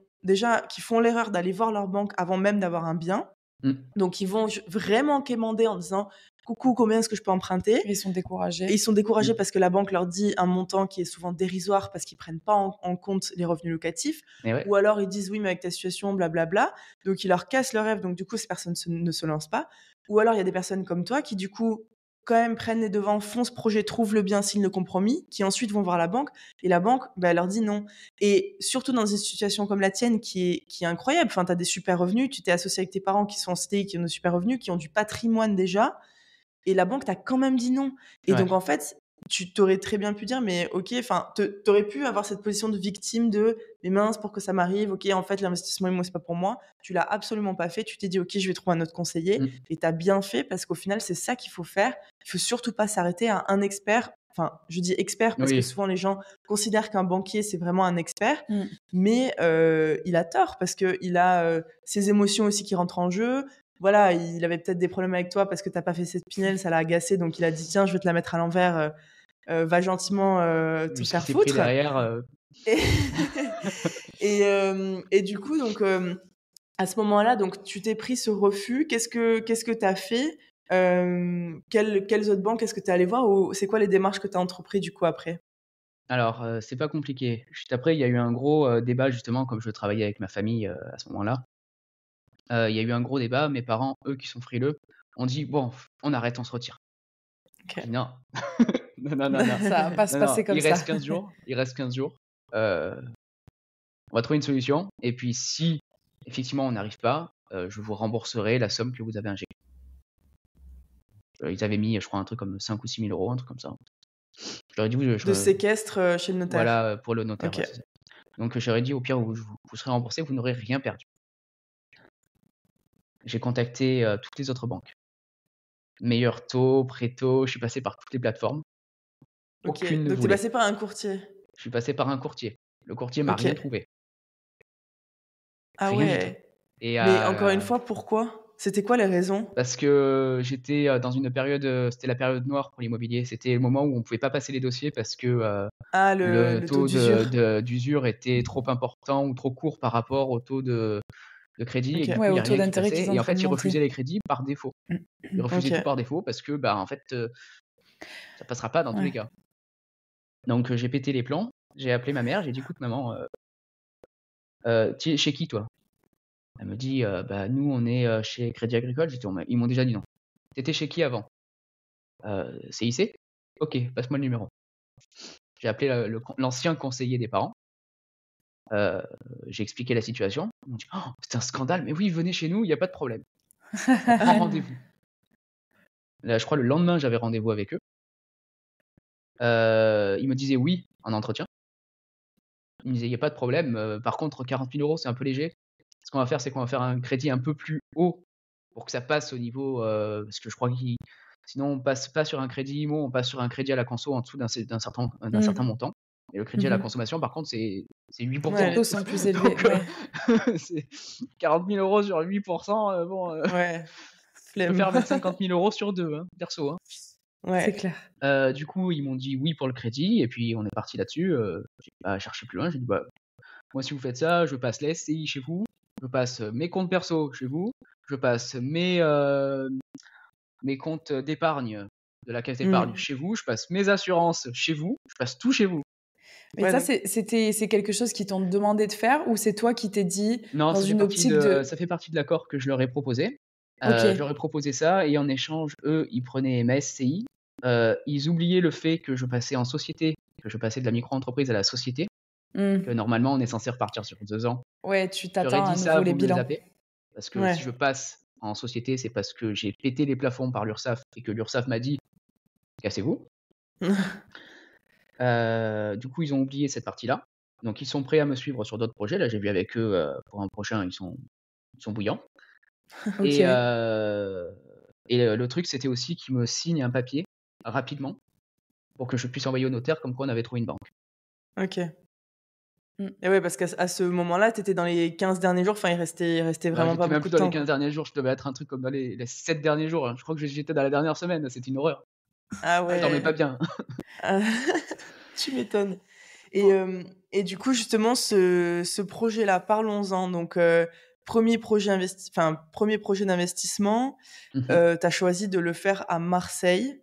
S4: l'erreur d'aller voir leur banque avant même d'avoir un bien.
S2: Mm.
S4: Donc, ils vont vraiment quémander en disant « Coucou, combien est-ce que je peux emprunter ?»
S3: Ils sont découragés.
S4: Et ils sont découragés
S2: Mm.
S4: parce que la banque leur dit un montant qui est souvent dérisoire parce qu'ils prennent pas en compte les revenus locatifs.
S2: Mais ouais.
S4: Ou alors ils disent oui, mais avec ta situation, blablabla. Donc ils leur cassent le rêve. Donc du coup, ces personnes ne se lancent pas. Ou alors il y a des personnes comme toi qui du coup quand même prennent les devants, font ce projet, trouvent le bien, signent le compromis, qui ensuite vont voir la banque. Et la banque, elle leur dit non. Et surtout dans une situation comme la tienne qui est incroyable. Enfin, tu as des super revenus, tu t'es associé avec tes parents qui sont en CDI, qui ont de super revenus, qui ont du patrimoine déjà. Et la banque t'a quand même dit non. Et
S2: Ouais.
S4: donc, en fait, tu t'aurais très bien pu dire, mais ok, enfin, t'aurais pu avoir cette position de victime de, mais mince, pour que ça m'arrive, ok, en fait, l'investissement immo, c'est pas pour moi. Tu l'as absolument pas fait. Tu t'es dit, ok, je vais trouver un autre conseiller.
S2: Mm.
S4: Et t'as bien fait parce qu'au final, c'est ça qu'il faut faire. Il faut surtout pas s'arrêter à un expert. Enfin, je dis expert parce que
S2: Oui.
S4: souvent les gens considèrent qu'un banquier, c'est vraiment un expert.
S3: Mm.
S4: Mais il a tort parce qu'il a ses émotions aussi qui rentrent en jeu. Voilà, il avait peut-être des problèmes avec toi parce que t'as pas fait cette pinelle, ça l'a agacé, donc il a dit tiens, je vais te la mettre à l'envers, va gentiment te
S2: Ce qui
S4: faire
S2: s'est pris
S4: foutre.
S2: derrière.
S4: Et du coup, donc à ce moment-là, donc tu t'es pris ce refus. Qu'est-ce que t'as fait? Quelles autres banques est-ce que t'es allé voir, ou c'est quoi les démarches que t'as entrepris du coup après?
S2: Alors, c'est pas compliqué. Juste après, il y a eu un gros débat, justement, comme je travaillais avec ma famille à ce moment-là. Il y a eu un gros débat. Mes parents, eux qui sont frileux, ont dit bon, on arrête, on se retire.
S4: Ok.
S2: J'ai dit, non. Non.
S3: Ça va pas se
S2: Non,
S3: passer comme
S2: il
S3: ça.
S2: reste 15 jours. Il reste 15 jours. On va trouver une solution. Et puis, si effectivement on n'arrive pas, je vous rembourserai la somme que vous avez injectée. Ils avaient mis, je crois, un truc comme 5 ou 6 000 euros, un truc comme ça. Je leur ai dit, oui,
S4: De séquestre chez le notaire.
S2: voilà, pour le notaire.
S4: Ok.
S2: Ouais, c'est ça. Donc, je leur ai dit, au pire, vous serez remboursé, vous n'aurez rien perdu. J'ai contacté toutes les autres banques. Meilleur taux, pré-taux, je suis passé par toutes les plateformes.
S4: Ok.
S2: Aucune ne
S4: Donc t'es
S2: voulait.
S4: passé par un courtier.
S2: Je suis passé par un courtier. Le courtier m'a
S4: Ok.
S2: rien trouvé.
S4: Ah
S2: Rien du tout.
S4: ouais.
S2: Et
S4: Mais encore une fois, pourquoi? C'était quoi les raisons?
S2: parce que j'étais dans une période, c'était la période noire pour l'immobilier. C'était le moment où on pouvait pas passer les dossiers parce que
S4: Ah,
S2: le
S4: le taux
S2: taux
S4: d'usure.
S2: d'usure était trop important ou trop court par rapport au taux de crédit. Et
S4: Ok.
S2: du coup,
S3: Ouais,
S2: il n'y
S3: au
S2: a
S3: taux
S2: rien qui
S3: d'intérêt
S2: passait.
S3: qu'ils sont
S2: Et
S3: en
S2: en
S3: train
S2: fait,
S3: de
S2: ils
S3: monter.
S2: refusaient les crédits par défaut. Ils refusaient
S4: Ok.
S2: tout par défaut parce que, en fait, ça passera pas dans tous les
S3: Ouais.
S2: cas. Donc, j'ai pété les plombs. J'ai appelé ma mère. J'ai dit, écoute, maman, tu es chez qui, toi? Elle me dit, bah, nous, on est chez Crédit Agricole. J'ai dit, ils m'ont déjà dit non. T'étais chez qui avant? CIC? Ok, passe-moi le numéro. J'ai appelé l'ancien conseiller des parents. J'ai expliqué la situation. Ils m'ont dit, oh, c'est un scandale, mais oui, venez chez nous, il n'y a pas de problème. On prend rendez-vous. Là, je crois le lendemain, j'avais rendez-vous avec eux. Ils me disaient oui en entretien. Ils me disaient, il n'y a pas de problème. Par contre, 40 000 euros, c'est un peu léger. Ce qu'on va faire, c'est qu'on va faire un crédit un peu plus haut pour que ça passe au niveau. Parce que je crois qu'ils. Sinon, on passe pas sur un crédit IMO, on passe sur un crédit à la conso en dessous d'un certain montant. Et le crédit à la consommation, par contre, c'est 8%.
S3: Les
S4: Ouais.
S3: taux sont plus élevés.
S2: Donc,
S3: Ouais.
S2: c'est 40 000 euros sur 8%. Bon,
S4: Ouais.
S2: je peux
S4: Flemme.
S2: faire 50 000 euros sur 2, hein, perso. Hein.
S3: C'est
S4: Ouais.
S3: clair.
S2: Du coup, ils m'ont dit oui pour le crédit, et puis on est parti là-dessus. J'ai pas cherché plus loin. J'ai dit, bah, moi, si vous faites ça, je passe les SCI chez vous, je passe mes comptes perso chez vous, je passe mes comptes d'épargne de la caisse d'épargne chez vous, je passe mes assurances chez vous, je passe tout chez vous.
S3: Mais
S4: Ouais,
S3: ça,
S4: donc-
S3: c'est quelque chose qu'ils t'ont demandé de faire, ou c'est toi qui t'es dit
S2: Non,
S3: dans
S2: ça fait
S3: une
S2: partie
S3: optique de...
S2: ça fait partie de l'accord que je leur ai proposé.
S3: Ok.
S2: Je leur ai proposé ça, et en échange, eux, ils prenaient ma SCI. Ils oubliaient le fait que je passais en société, que je passais de la micro-entreprise à la société, que normalement on est censé repartir sur 2 ans.
S3: Ouais, tu
S2: Je leur ai
S3: t'attends à
S2: dit ça,
S3: nouveau les
S2: vous me le
S3: bilans.
S2: zappez. Parce que
S4: Ouais.
S2: si je passe en société, c'est parce que j'ai pété les plafonds par l'URSSAF et que l'URSSAF m'a dit cassez-vous. Du coup, ils ont oublié cette partie-là. Donc, ils sont prêts à me suivre sur d'autres projets. Là, j'ai vu avec eux pour un prochain, ils sont bouillants.
S3: Ok.
S2: Et Et le truc, c'était aussi qu'ils me signent un papier rapidement pour que je puisse envoyer au notaire comme quoi on avait trouvé une banque.
S4: Ok. Et ouais, parce qu'à ce moment-là, tu étais dans les 15 derniers jours, enfin, il restait vraiment pas
S2: J'étais même
S4: beaucoup
S2: plus
S4: de
S2: dans les
S4: temps.
S2: 15 derniers jours, je devais être un truc comme dans les 7 derniers jours. Hein. Je crois que j'étais dans la dernière semaine, c'était une horreur.
S4: Ah
S2: Je dormais pas
S4: ouais,
S2: bien.
S4: tu m'étonnes. Et du coup, justement, ce projet-là, parlons-en. Donc, premier projet d'investissement, tu as choisi de le faire à Marseille.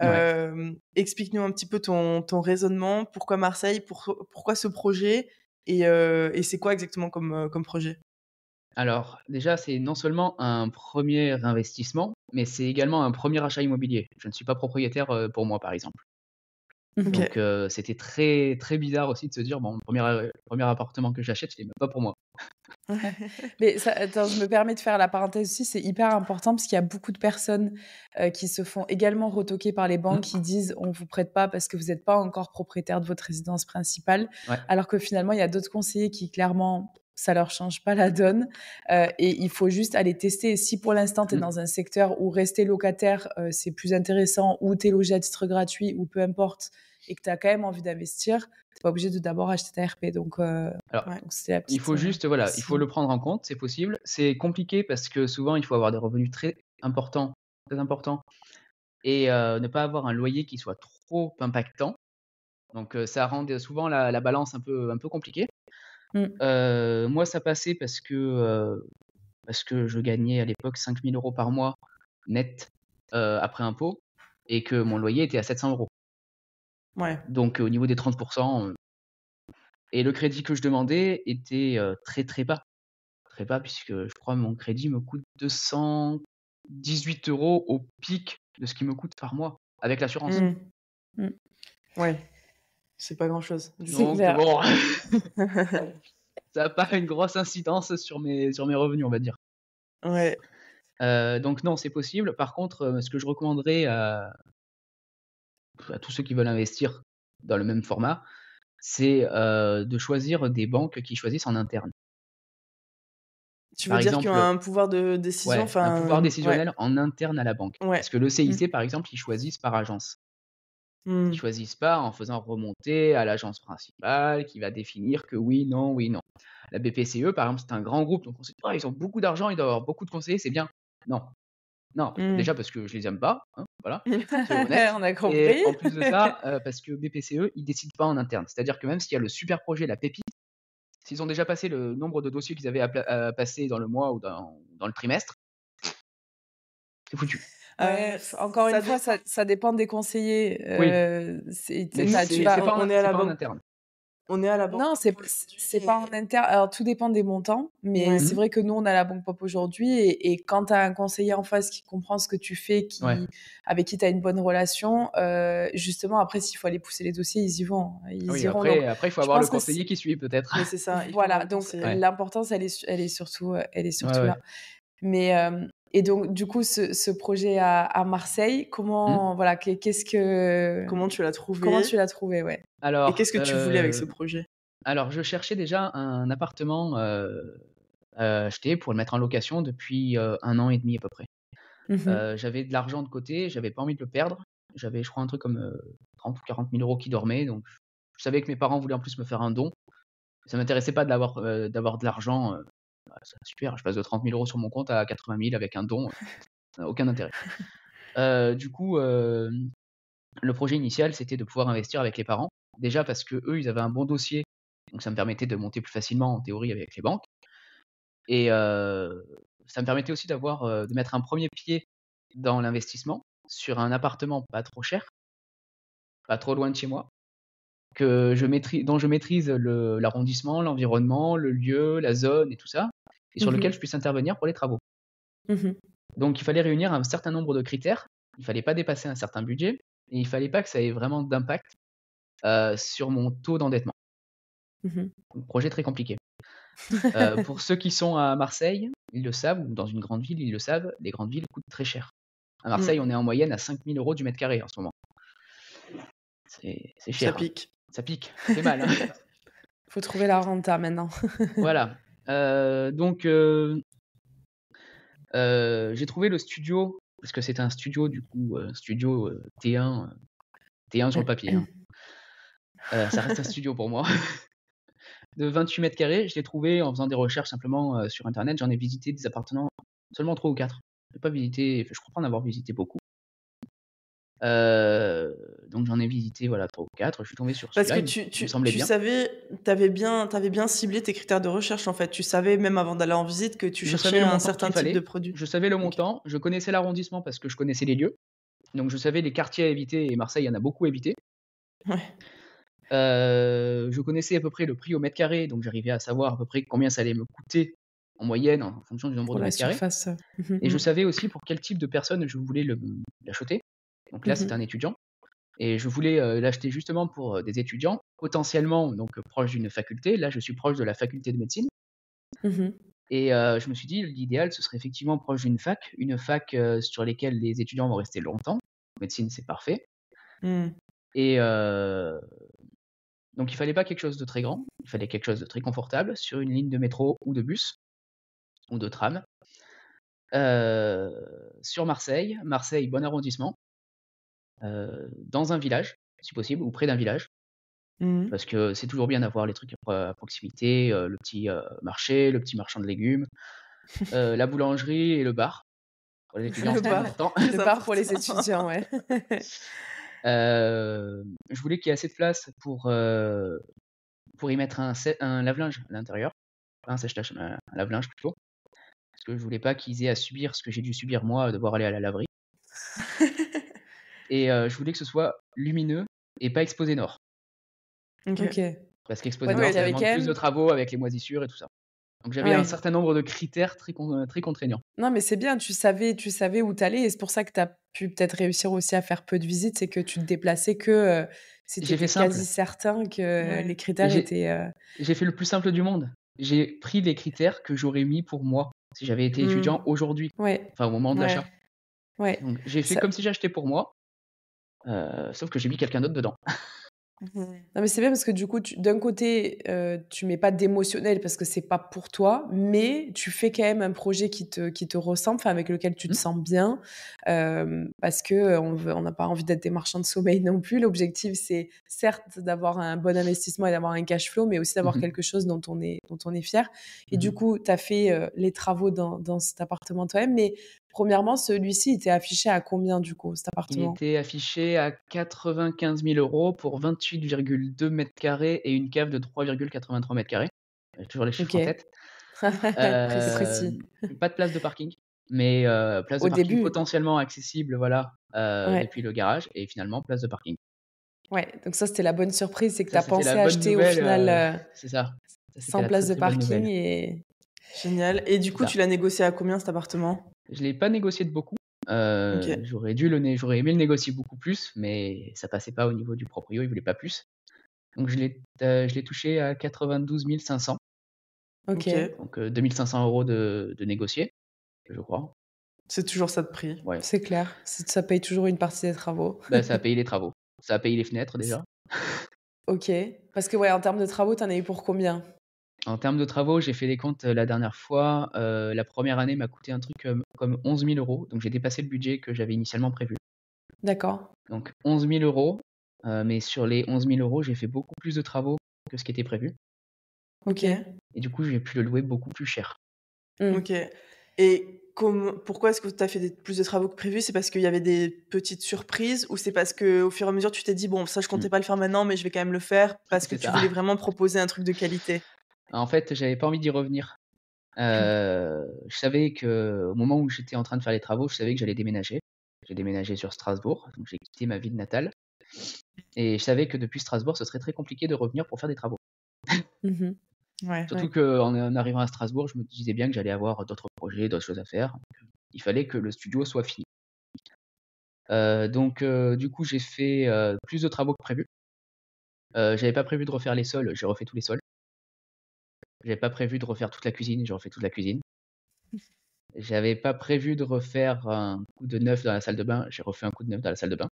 S2: Ouais.
S4: Explique-nous un petit peu ton raisonnement. Pourquoi Marseille? Pourquoi ce projet? Et c'est quoi exactement comme projet?
S2: Alors, déjà, c'est non seulement un premier investissement, mais c'est également un premier achat immobilier. Je ne suis pas propriétaire pour moi, par exemple.
S4: Ok.
S2: Donc, c'était très, très bizarre aussi de se dire, bon, le premier appartement que j'achète, il n'est même pas pour moi.
S3: Mais ça, attends, je me permets de faire la parenthèse aussi, c'est hyper important parce qu'il y a beaucoup de personnes qui se font également retoquer par les banques qui disent on vous prête pas parce que vous n'êtes pas encore propriétaire de votre résidence principale,
S2: Ouais.
S3: alors que finalement il y a d'autres conseillers qui clairement ça leur change pas la donne et il faut juste aller tester. Et si pour l'instant tu es dans un secteur où rester locataire c'est plus intéressant, ou tu es logé à titre gratuit ou peu importe et que tu as quand même envie d'investir, t'es pas obligé de d'abord acheter ta RP. Donc,
S2: Alors,
S3: donc c'était la
S2: il
S3: petite.
S2: faut juste, voilà, il faut le prendre en compte, c'est possible. C'est compliqué parce que souvent, il faut avoir des revenus très importants et ne pas avoir un loyer qui soit trop impactant. Donc, ça rend souvent la balance un peu compliquée. Moi, ça passait parce que je gagnais à l'époque 5 000 € par mois net après impôt et que mon loyer était à 700 €.
S4: Ouais.
S2: Donc, au niveau des 30%, et le crédit que je demandais était très, très bas. Très bas, puisque je crois mon crédit me coûte 218 € au pic de ce qui me coûte par mois, avec l'assurance.
S4: Ouais, c'est pas grand-chose.
S2: Donc bon, ça n'a pas une grosse incidence sur mes revenus, on va dire.
S4: Ouais.
S2: Donc non, c'est possible. Par contre, ce que je recommanderais à tous ceux qui veulent investir dans le même format, c'est de choisir des banques qui choisissent en interne.
S4: Tu veux
S2: Par
S4: dire qu'ils ont
S2: exemple,
S4: un pouvoir de décision,
S2: ouais, un pouvoir
S4: enfin, ouais,
S2: décisionnel en interne à la banque.
S4: ouais.
S2: Parce que le CIC, par exemple, ils choisissent par agence.
S4: Mmh.
S2: Ils choisissent pas en faisant remonter à l'agence principale qui va définir que oui, non, oui, non. La BPCE, par exemple, c'est un grand groupe, donc on se dit: «Oh, ils ont beaucoup d'argent, ils doivent avoir beaucoup de conseillers, c'est bien». Non, non, déjà parce que je les aime pas, hein, voilà, soyons honnêtes.
S3: On a
S2: Et
S3: compris.
S2: en plus de ça, parce que BPCE, ils décident pas en interne. C'est-à-dire que même s'il y a le super projet, la pépite, s'ils ont déjà passé le nombre de dossiers qu'ils avaient à passer dans le mois ou dans le trimestre, c'est foutu.
S3: Ouais, encore une fois, ça dépend des conseillers.
S2: Oui.
S3: C'est,
S2: Mais
S3: t'as-
S2: c'est
S3: tu vas-
S2: pas
S4: on est à la
S2: en
S4: banque.
S2: interne.
S4: On est à la banque.
S3: Non, c'est pas en interne. Alors, tout dépend des montants, mais
S4: Ouais.
S3: c'est vrai que nous, on a la Banque Pop aujourd'hui. Et quand tu as un conseiller en face qui comprend ce que tu fais,
S2: Ouais.
S3: avec qui tu as une bonne relation, justement, après, s'il faut aller pousser les dossiers, ils y vont. Ils
S2: Oui,
S3: iront.
S2: après,
S3: Donc,
S2: il faut
S3: je
S2: avoir le
S3: pense que
S2: conseiller qui suit peut-être.
S4: Mais c'est ça. il faut
S3: voilà,
S4: avoir le
S3: donc
S4: conseiller.
S2: Ouais.
S3: l'importance, elle est surtout
S2: Ouais.
S3: là. Mais et donc du coup, ce projet à Marseille, comment voilà,
S4: Comment tu l'as trouvé?
S3: comment tu l'as trouvé, ouais.
S2: Alors,
S4: Et qu'est-ce que tu voulais avec ce projet?
S2: alors, je cherchais déjà un appartement acheté pour le mettre en location depuis 1 an et demi à peu près. J'avais de l'argent de côté, j'avais pas envie de le perdre. J'avais, je crois, un truc comme 30 ou 40 000 € qui dormaient, donc je savais que mes parents voulaient en plus me faire un don. Ça m'intéressait pas d'avoir de l'argent, c'est super, je passe de 30 000 € sur mon compte à 80 000 avec un don, ça n'a aucun intérêt. Du coup, le projet initial, c'était de pouvoir investir avec les parents. Déjà parce qu'eux, ils avaient un bon dossier, donc ça me permettait de monter plus facilement en théorie avec les banques. Et ça me permettait aussi de mettre un premier pied dans l'investissement sur un appartement pas trop cher, pas trop loin de chez moi, dont je maîtrise l'arrondissement, l'environnement, le lieu, la zone et tout ça, et sur lequel je puisse intervenir pour les travaux. Donc il fallait réunir un certain nombre de critères, il fallait pas dépasser un certain budget, et il fallait pas que ça ait vraiment d'impact sur mon taux d'endettement. Donc, projet très compliqué. Pour ceux qui sont à Marseille, ils le savent, ou dans une grande ville, ils le savent, les grandes villes coûtent très cher. À Marseille, on est en moyenne à 5 000 € du mètre carré en ce moment. C'est cher.
S4: Ça pique.
S2: Ça pique, ça fait mal.
S3: Faut trouver la renta maintenant.
S2: Voilà. Donc, j'ai trouvé le studio parce que c'était un studio, du coup, studio T1, T1 sur le papier. Hein. Ça reste un studio pour moi. De 28 mètres carrés, je l'ai trouvé en faisant des recherches simplement sur Internet. J'en ai visité des appartements, seulement 3 ou 4. Je crois pas en avoir visité beaucoup. Donc j'en ai visité 3 ou 4. Je suis tombé sur
S4: Parce
S2: celui-là,
S4: que
S2: il me semblait
S4: tu
S2: bien.
S4: savais, t'avais bien ciblé tes critères de recherche en fait. Tu savais même avant d'aller en visite que tu
S2: Je
S4: cherchais
S2: savais le
S4: un
S2: montant
S4: certain
S2: qu'il
S4: type de
S2: fallait,
S4: produit.
S2: je savais le
S4: Ok.
S2: montant, je connaissais l'arrondissement parce que je connaissais les lieux. Donc je savais les quartiers à éviter et Marseille, il y en a beaucoup à éviter.
S4: Ouais.
S2: Je connaissais à peu près le prix au mètre carré, donc j'arrivais à savoir à peu près combien ça allait me coûter en moyenne en fonction du nombre
S3: Pour
S2: de
S3: la
S2: mètres carrés.
S3: surface.
S2: Et je savais aussi pour quel type de personne je voulais l'acheter. Donc là, c'est un étudiant. Et je voulais l'acheter justement pour des étudiants, potentiellement donc proches d'une faculté. Là, je suis proche de la faculté de médecine. Et je me suis dit, l'idéal, ce serait effectivement proche d'une fac, une fac sur lesquelles les étudiants vont rester longtemps. Médecine, c'est parfait. Et donc, il fallait pas quelque chose de très grand, il fallait quelque chose de très confortable sur une ligne de métro ou de bus ou de tram. Sur Marseille, bon arrondissement, dans un village, si possible, ou près d'un village. Parce que c'est toujours bien d'avoir les trucs à proximité, le petit marché, le petit marchand de légumes, la boulangerie et le bar. Pour les étudiants,
S4: Le
S2: c'est très
S4: bar.
S2: important.
S3: Le bar pour les étudiants, ouais.
S2: Je voulais qu'il y ait assez de place pour y mettre un lave-linge à l'intérieur. Pas un sèche-linge, un lave-linge plutôt. Parce que je voulais pas qu'ils aient à subir ce que j'ai dû subir moi, devoir aller à la laverie. Et je voulais que ce soit lumineux et pas exposé nord.
S3: Ok.
S2: Parce qu'exposé
S3: Ouais,
S2: nord,
S3: donc il y
S2: ça
S3: avait
S2: demande
S3: quand
S2: plus de
S3: même.
S2: travaux avec les moisissures et tout ça. Donc j'avais un certain nombre de critères très contraignants.
S3: Non, mais c'est bien, tu savais où t'allais et c'est pour ça que t'as pu peut-être réussir aussi à faire peu de visites, c'est que tu te déplaçais que si
S2: J'ai fait
S3: t'étais
S2: simple.
S3: quasi certain que les
S2: Et
S3: critères étaient.
S2: j'ai fait le plus simple du monde. J'ai pris les critères que j'aurais mis pour moi si j'avais été étudiant aujourd'hui,
S3: Ouais,
S2: enfin au moment de l'achat.
S3: ouais.
S2: Donc j'ai fait
S3: Ça-
S2: comme si j'achetais pour moi, sauf que j'ai mis quelqu'un d'autre dedans.
S3: Non, mais c'est bien parce que du coup, d'un côté, tu mets pas d'émotionnel parce que c'est pas pour toi, mais tu fais quand même un projet qui te ressemble, enfin, avec lequel tu te sens bien, parce que on n'a pas envie d'être des marchands de sommeil non plus. L'objectif, c'est certes d'avoir un bon investissement et d'avoir un cash flow, mais aussi d'avoir quelque chose dont on est fier. Et du coup, tu as fait les travaux dans cet appartement toi-même, mais premièrement, celui-ci était affiché à combien du coup, cet
S2: Il
S3: appartement?
S2: était affiché à 95 000 € pour 28,2 mètres carrés et une cave de 3,83 mètres carrés. J'ai toujours les chiffres en
S3: Ok.
S2: tête.
S3: Précis.
S2: Pas de place de parking, mais place de
S3: Au
S2: parking
S3: début.
S2: potentiellement accessible,
S3: Ouais.
S2: depuis le garage et finalement place de parking.
S3: Ouais, donc ça, c'était la bonne surprise, c'est que tu
S2: Ça,
S3: as
S2: c'était
S3: pensé
S2: la bonne
S3: acheter au
S2: nouvelle,
S3: final
S2: c'est ça. Ça, c'était
S3: sans
S2: la très,
S3: place de
S2: très bonne
S3: parking
S2: nouvelle.
S3: et
S4: Génial. Et du coup,
S2: Ça.
S4: tu l'as négocié à combien cet appartement?
S2: Je l'ai pas négocié de beaucoup.
S4: Ok.
S2: J'aurais aimé le négocier beaucoup plus, mais ça passait pas au niveau du proprio, il voulait pas plus. Donc je l'ai touché à 92 500.
S3: Ok,
S2: Donc 2 500 € de négocié, je crois.
S4: C'est toujours ça de prix.
S2: Ouais.
S3: c'est clair. Ça paye toujours une partie des travaux.
S2: Bah, ça a payé les travaux. Ça a payé les fenêtres déjà.
S3: Ok, parce que ouais, en termes de travaux, t'en as eu pour combien?
S2: En termes de travaux, j'ai fait les comptes la dernière fois. La première année m'a coûté un truc comme 11 000 €. Donc j'ai dépassé le budget que j'avais initialement prévu.
S3: D'accord.
S2: Donc 11 000 €. Mais sur les 11 000 €, j'ai fait beaucoup plus de travaux que ce qui était prévu.
S3: Ok.
S2: Et du coup, j'ai pu le louer beaucoup plus cher.
S4: Ok. Et pourquoi est-ce que tu as fait plus de travaux que prévu? C'est parce qu'il y avait des petites surprises ou c'est parce qu'au fur et à mesure, tu t'es dit, bon, ça, je comptais pas le faire maintenant, mais je vais quand même le faire parce que
S2: C'est
S4: tu
S2: ça.
S4: voulais vraiment proposer un truc de qualité?
S2: En fait, j'avais pas envie d'y revenir. Je savais qu'au moment où j'étais en train de faire les travaux, je savais que j'allais déménager. J'ai déménagé sur Strasbourg, donc j'ai quitté ma ville natale. Et je savais que depuis Strasbourg, ce serait très compliqué de revenir pour faire des travaux.
S4: Ouais.
S2: Surtout qu'en arrivant à Strasbourg, je me disais bien que j'allais avoir d'autres projets, d'autres choses à faire. Donc, il fallait que le studio soit fini. Donc, du coup, j'ai fait plus de travaux que prévu. J'avais pas prévu de refaire les sols, j'ai refait tous les sols. J'avais pas prévu de refaire toute la cuisine, j'ai refait toute la cuisine. J'avais pas prévu de refaire un coup de neuf dans la salle de bain, j'ai refait un coup de neuf dans la salle de bain.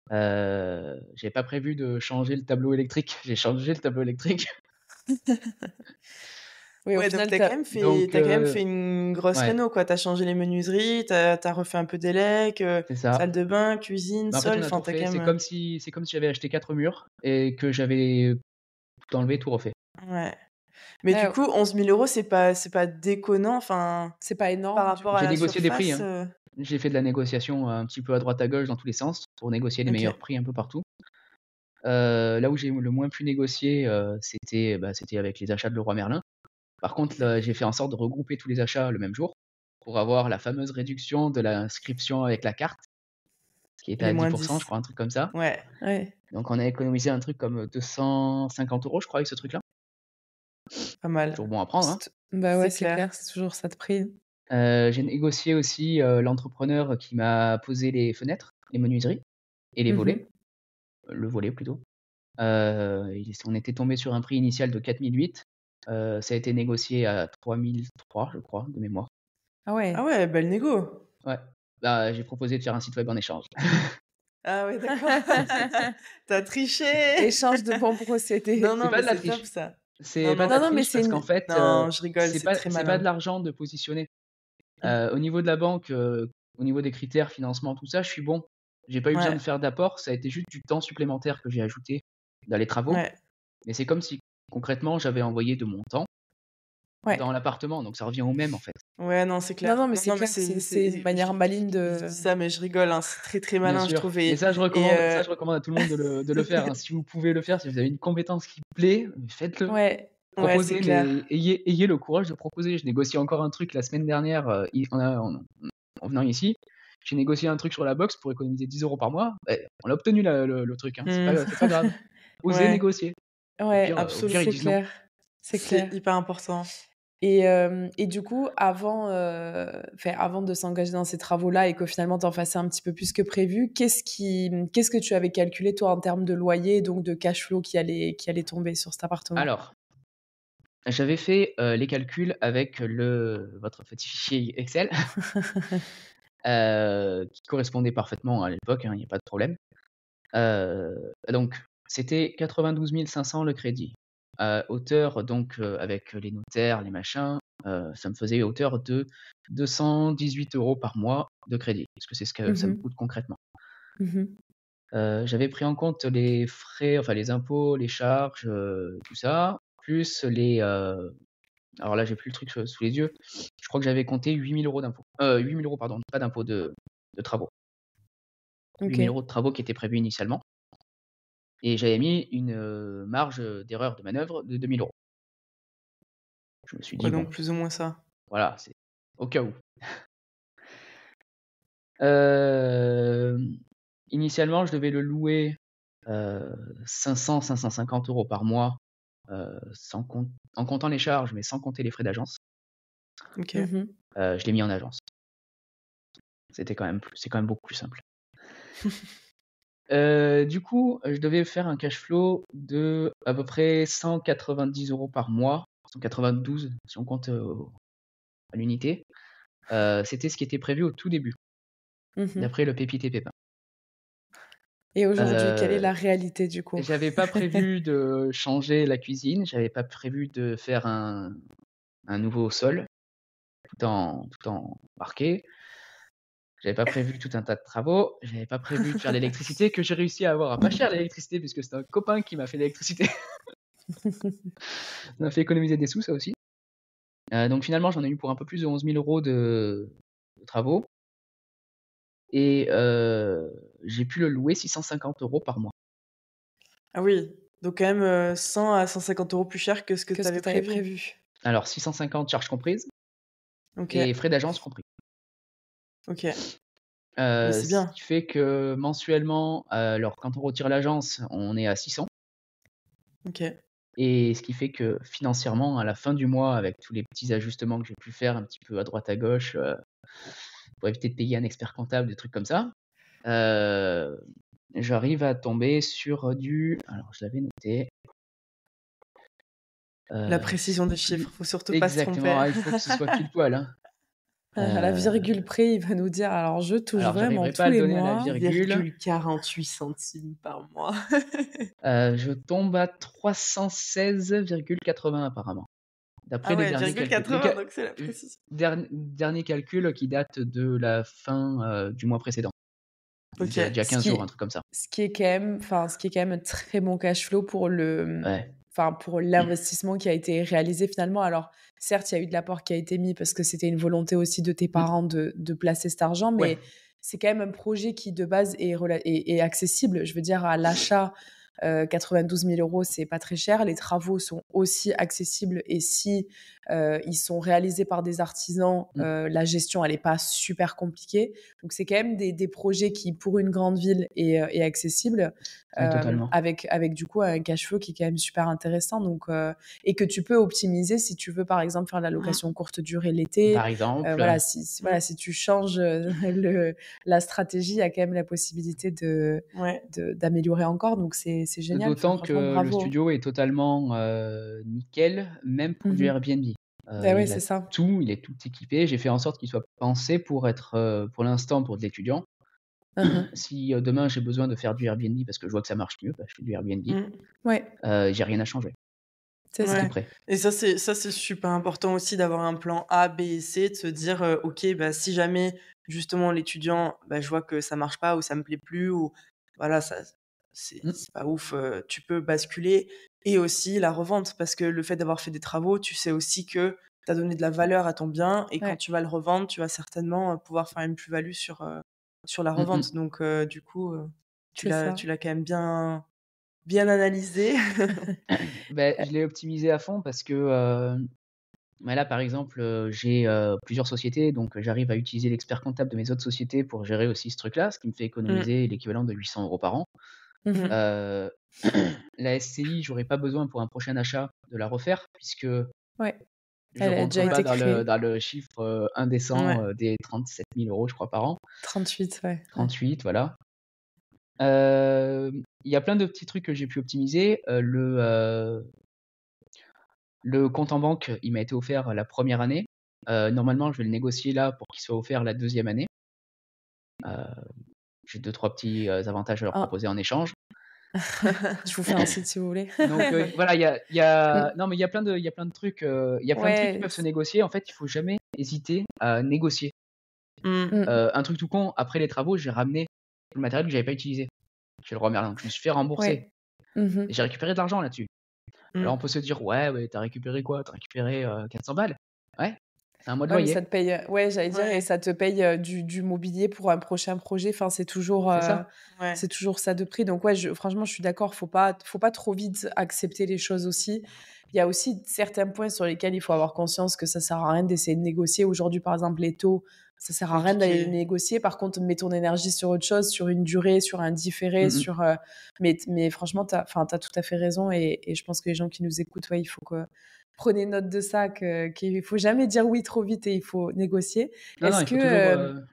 S2: J'avais pas prévu de changer le tableau électrique, j'ai changé le tableau électrique.
S3: Oui, au
S4: Ouais, donc
S3: final,
S2: Donc,
S4: t'as quand même fait une grosse
S2: ouais,
S4: réno, quoi. T'as changé les menuiseries, t'as refait un peu d'élec,
S2: c'est
S4: salle
S2: ça.
S4: de bain, cuisine,
S2: Mais en fait,
S4: sol.
S2: on a tout
S4: Enfin, t'as
S2: refait.
S4: quand
S2: C'est
S4: même.
S2: comme si j'avais acheté 4 murs et que j'avais tout enlevé, tout refait.
S4: Ouais. Mais du
S3: ouais,
S4: coup, 11 000 euros, c'est pas déconnant. Enfin,
S3: c'est pas
S4: par
S3: énorme, du
S4: rapport
S3: coup.
S4: à
S2: J'ai
S4: la
S2: négocié des prix,
S4: surface.
S2: hein. J'ai fait de la négociation un petit peu à droite à gauche dans tous les sens pour négocier les
S4: Ok.
S2: meilleurs prix un peu partout. Là où j'ai le moins pu négocier, c'était avec les achats de Leroy Merlin. Par contre, là, j'ai fait en sorte de regrouper tous les achats le même jour pour avoir la fameuse réduction de l'inscription avec la carte, qui était
S4: Les
S2: à
S4: moins
S2: 10%, je
S4: 10.
S2: crois, un truc comme ça.
S4: Ouais.
S3: Ouais,
S2: Donc on a économisé un truc comme 250 euros, je crois, avec ce truc-là.
S4: Pas mal.
S2: Toujours bon à prendre, hein.
S3: bah ouais,
S4: C'est
S3: c'est clair,
S4: clair.
S3: c'est toujours ça de prix.
S2: J'ai négocié aussi l'entrepreneur qui m'a posé les fenêtres, les menuiseries et les volets, le volet plutôt. On était tombé sur un prix initial de 4008. Ça a été négocié à 3003, je crois, de mémoire.
S3: Ah ouais.
S4: Ah ouais, belle négo.
S2: Ouais. Bah, j'ai proposé de faire un site web en échange.
S4: Ah ouais, d'accord. T'as triché.
S3: Échange de bons procédés.
S4: Non,
S2: C'est
S4: non,
S2: pas
S4: mais
S2: de la
S4: c'est top
S2: triche.
S4: ça.
S2: C'est
S4: Non,
S2: pas
S4: non,
S2: de la
S3: Non, mais
S2: triche parce qu'en fait,
S4: non, je rigole, c'est très
S2: c'est pas de
S4: malin.
S2: l'argent de positionner. Au niveau de la banque, au niveau des critères, financement, tout ça, je suis bon. J'ai pas eu besoin de
S4: Ouais,
S2: faire d'apport, ça a été juste du temps supplémentaire que j'ai ajouté dans les travaux.
S4: ouais,
S2: Mais c'est comme si concrètement j'avais envoyé de mon temps
S3: Ouais.
S2: dans l'appartement, donc ça revient au même en fait.
S4: ouais, non, c'est clair.
S3: Non, mais c'est
S4: Non, mais
S3: clair, c'est une manière maligne
S4: je
S3: de.
S4: dis ça, mais je rigole, hein, c'est très très
S2: Bien
S4: malin, je
S2: sûr.
S4: trouve.
S2: Mais ça,
S4: Et
S2: je recommande à tout le monde de le faire, hein. Si vous pouvez le faire, si vous avez une compétence qui vous plaît, faites-le.
S3: Ouais.
S4: ouais, c'est
S2: Proposez, mais
S4: clair.
S2: ayez le courage de proposer. Je négocie encore un truc la semaine dernière en venant ici. J'ai négocié un truc sur la box pour économiser 10 euros par mois. On a obtenu le truc, hein.
S4: Hmm.
S2: C'est pas grave. Osez
S4: Ouais,
S2: négocier.
S3: Ouais,
S2: Au pire, ils
S3: c'est
S2: disent non.
S3: clair. C'est
S4: c'est
S3: clair.
S4: hyper important.
S3: Et du coup, avant de s'engager dans ces travaux-là et que finalement t'en fasses un petit peu plus que prévu, qu'est-ce que tu avais calculé toi en termes de loyer, donc de cash flow qui allait tomber sur cet appartement?
S2: Alors, j'avais fait les calculs avec votre petit fichier Excel qui correspondait parfaitement à l'époque, hein, il n'y a pas de problème. Donc, c'était 92 500 le crédit. Hauteur, donc, avec les notaires, les machins, ça me faisait hauteur de 218 euros par mois de crédit, parce que c'est ce que ça me coûte concrètement. J'avais pris en compte les frais, enfin les impôts, les charges, tout ça, plus alors là, j'ai plus le truc sous les yeux. Je crois que j'avais compté 8 000 euros d'impôts. 8 000 euros, pardon, pas d'impôts, de travaux. 8 000 euros de travaux qui étaient prévus initialement. Et j'avais mis une marge d'erreur de manœuvre de 2 000 euros. Je me suis dit,
S4: Ouais,
S2: bon,
S4: donc plus ou moins ça.
S2: voilà, c'est au cas où. Euh, Initialement, je devais le louer 500-550 euros par mois, en comptant les charges, mais sans compter les frais d'agence.
S4: Ok.
S2: Je l'ai mis en agence. C'est quand même beaucoup plus simple. Du coup, je devais faire un cash flow de à peu près 190 euros par mois, 192 si on compte à l'unité. C'était ce qui était prévu au tout début, d'après le Pépite et Pépin.
S3: Et aujourd'hui, quelle est
S2: Euh,
S3: la réalité du coup?
S2: J'avais pas prévu de changer la cuisine, j'avais pas prévu de faire un nouveau sol, tout en marqué. J'avais pas prévu tout un tas de travaux, j'avais pas prévu de faire l'électricité, que j'ai réussi à avoir à pas cher l'électricité, puisque c'est un copain qui m'a fait l'électricité. Ça m'a fait économiser des sous, ça aussi. Donc finalement, j'en ai eu pour un peu plus de 11 000 euros de travaux. Et j'ai pu le louer 650 euros par mois.
S4: Ah oui, donc quand même 100 à 150 euros plus cher que ce que tu avais prévu.
S2: Alors 650 charges comprises
S4: Ok,
S2: et frais d'agence compris.
S4: ok. Mais c'est bien.
S2: Ce qui fait que mensuellement, alors quand on retire l'agence, on est à 600.
S4: Ok.
S2: Et ce qui fait que financièrement, à la fin du mois, avec tous les petits ajustements que j'ai pu faire un petit peu à droite à gauche, pour éviter de payer un expert comptable, des trucs comme ça, j'arrive à tomber sur du... Alors, je l'avais noté.
S4: La précision des chiffres, faut surtout pas se tromper.
S2: Exactement, il faut que ce soit pile poil. Hein.
S3: À la virgule près, il va nous dire alors je touche
S2: Alors,
S3: vraiment
S2: j'arriverai
S3: tous
S2: pas à le
S3: les
S2: donner à la
S3: mois.
S2: virgule.
S4: 48 centimes par mois.
S2: Je tombe à 316,80 apparemment D'après
S4: Ah
S2: les
S4: ouais,
S2: derniers
S4: virgule
S2: calculs.
S4: 80, donc c'est la précision.
S2: Dernier calcul qui date de la fin du mois précédent. Donc
S4: Ok.
S2: d'il y a
S3: Ce
S2: 15 jours, un
S3: qui,
S2: truc comme ça.
S3: ce qui est quand même, enfin, ce qui est quand même un très bon cash flow pour
S2: Ouais.
S3: pour l'investissement qui a été réalisé finalement. Alors, certes, il y a eu de l'apport qui a été mis parce que c'était une volonté aussi de tes
S2: Mm.
S3: parents de placer cet argent,
S2: Ouais.
S3: mais c'est quand même un projet qui de base est accessible. Je veux dire, à l'achat, 92 000 euros, c'est pas très cher. Les travaux sont aussi accessibles et si ils sont réalisés par des artisans, la gestion, elle est pas super compliquée. Donc, c'est quand même des projets qui, pour une grande ville, est accessible
S2: Ouais, totalement.
S3: avec du coup un cash flow qui est quand même super intéressant. Donc, et que tu peux optimiser si tu veux, par exemple, faire de la location courte durée l'été.
S2: Par exemple.
S3: Voilà, si tu changes la stratégie, il y a quand même la possibilité
S4: Ouais.
S3: d'améliorer encore. Donc, c'est génial.
S2: D'autant
S3: Enfin, franchement,
S2: que le
S3: bravo.
S2: studio est totalement nickel, même pour du
S3: Mhm.
S2: Airbnb.
S3: Ben ouais,
S2: Il a
S3: c'est ça.
S2: il est tout équipé. J'ai fait en sorte qu'il soit pensé pour être, pour l'instant, pour de l'étudiant.
S3: Mhm.
S2: Si demain j'ai besoin de faire du Airbnb parce que je vois que ça marche mieux, bah, je fais du Airbnb.
S3: Ouais,
S2: J'ai rien à changer.
S3: c'est
S2: C'est tout
S3: ça.
S4: Ouais.
S2: prêt.
S4: Et ça, c'est super important aussi d'avoir un plan A, B et C, de se dire, ok, bah, si jamais justement l'étudiant, bah, je vois que ça marche pas ou ça me plaît plus ou voilà, c'est
S2: Mm.
S4: c'est pas ouf, tu peux basculer. Et aussi la revente, parce que le fait d'avoir fait des travaux, tu sais aussi que tu as donné de la valeur à ton bien et quand
S3: Ouais,
S4: tu vas le revendre, tu vas certainement pouvoir faire une plus-value sur la
S2: Mm, mm.
S4: revente. Donc, du coup,
S3: c'est ça.
S4: tu l'as quand même bien analysé.
S2: Ben, je l'ai optimisé à fond parce que bah là, par exemple, j'ai plusieurs sociétés, donc j'arrive à utiliser l'expert comptable de mes autres sociétés pour gérer aussi ce truc-là, ce qui me fait économiser l'équivalent de 800 € par an.
S3: Mhm.
S2: Euh, la SCI, j'aurais pas besoin pour un prochain achat de la refaire puisque
S3: Ouais,
S2: je
S3: elle a déjà
S2: rentre pas
S3: été créée.
S2: dans le chiffre indécent
S4: Ouais.
S2: des 37 000 €, je crois, par an.
S3: 38, ouais.
S2: 38, voilà. Il y a plein de petits trucs que j'ai pu optimiser. Le compte en banque, il m'a été offert la première année. Normalement, je vais le négocier là pour qu'il soit offert la deuxième année. J'ai 2-3 petits avantages à leur
S3: Ah,
S2: proposer en échange.
S3: je vous fais un site si vous voulez.
S2: Donc voilà, non, mais il y a plein de trucs. Il y a plein de trucs qui
S3: Ouais.
S2: peuvent se négocier. En fait, il faut jamais hésiter à négocier.
S3: Mm.
S2: Un truc tout con, après les travaux, j'ai ramené tout le matériel que j'avais pas utilisé chez le roi Merlin. Donc je me suis fait rembourser.
S3: Ouais. Mhm.
S2: Et j'ai récupéré de l'argent là-dessus. Alors on peut se dire, ouais, t'as récupéré quoi? T'as récupéré 400 balles? Ouais, c'est un mois de
S3: Ouais, mais ça
S2: loyer.
S3: te paye, ouais, j'allais dire, et
S4: Ouais,
S3: ça te paye du mobilier pour un prochain projet. Enfin,
S2: C'est ça.
S4: ouais.
S3: c'est toujours ça de prix. Donc, ouais, franchement, je suis d'accord. Faut pas trop vite accepter les choses aussi. Il y a aussi certains points sur lesquels il faut avoir conscience que ça sert à rien d'essayer de négocier. Aujourd'hui, par exemple, les taux, ça sert à rien d'aller les
S4: Compliqué.
S3: négocier. Par contre, mets ton énergie sur autre chose, sur une durée, sur un différé,
S2: Mm, mm.
S3: mais franchement, t'as tout à fait raison. Et je pense que les gens qui nous écoutent, ouais, il faut que prenez note de ça, qu'il faut jamais dire oui trop vite et il faut négocier.
S2: Non, non,
S3: Est-ce
S2: il faut
S3: que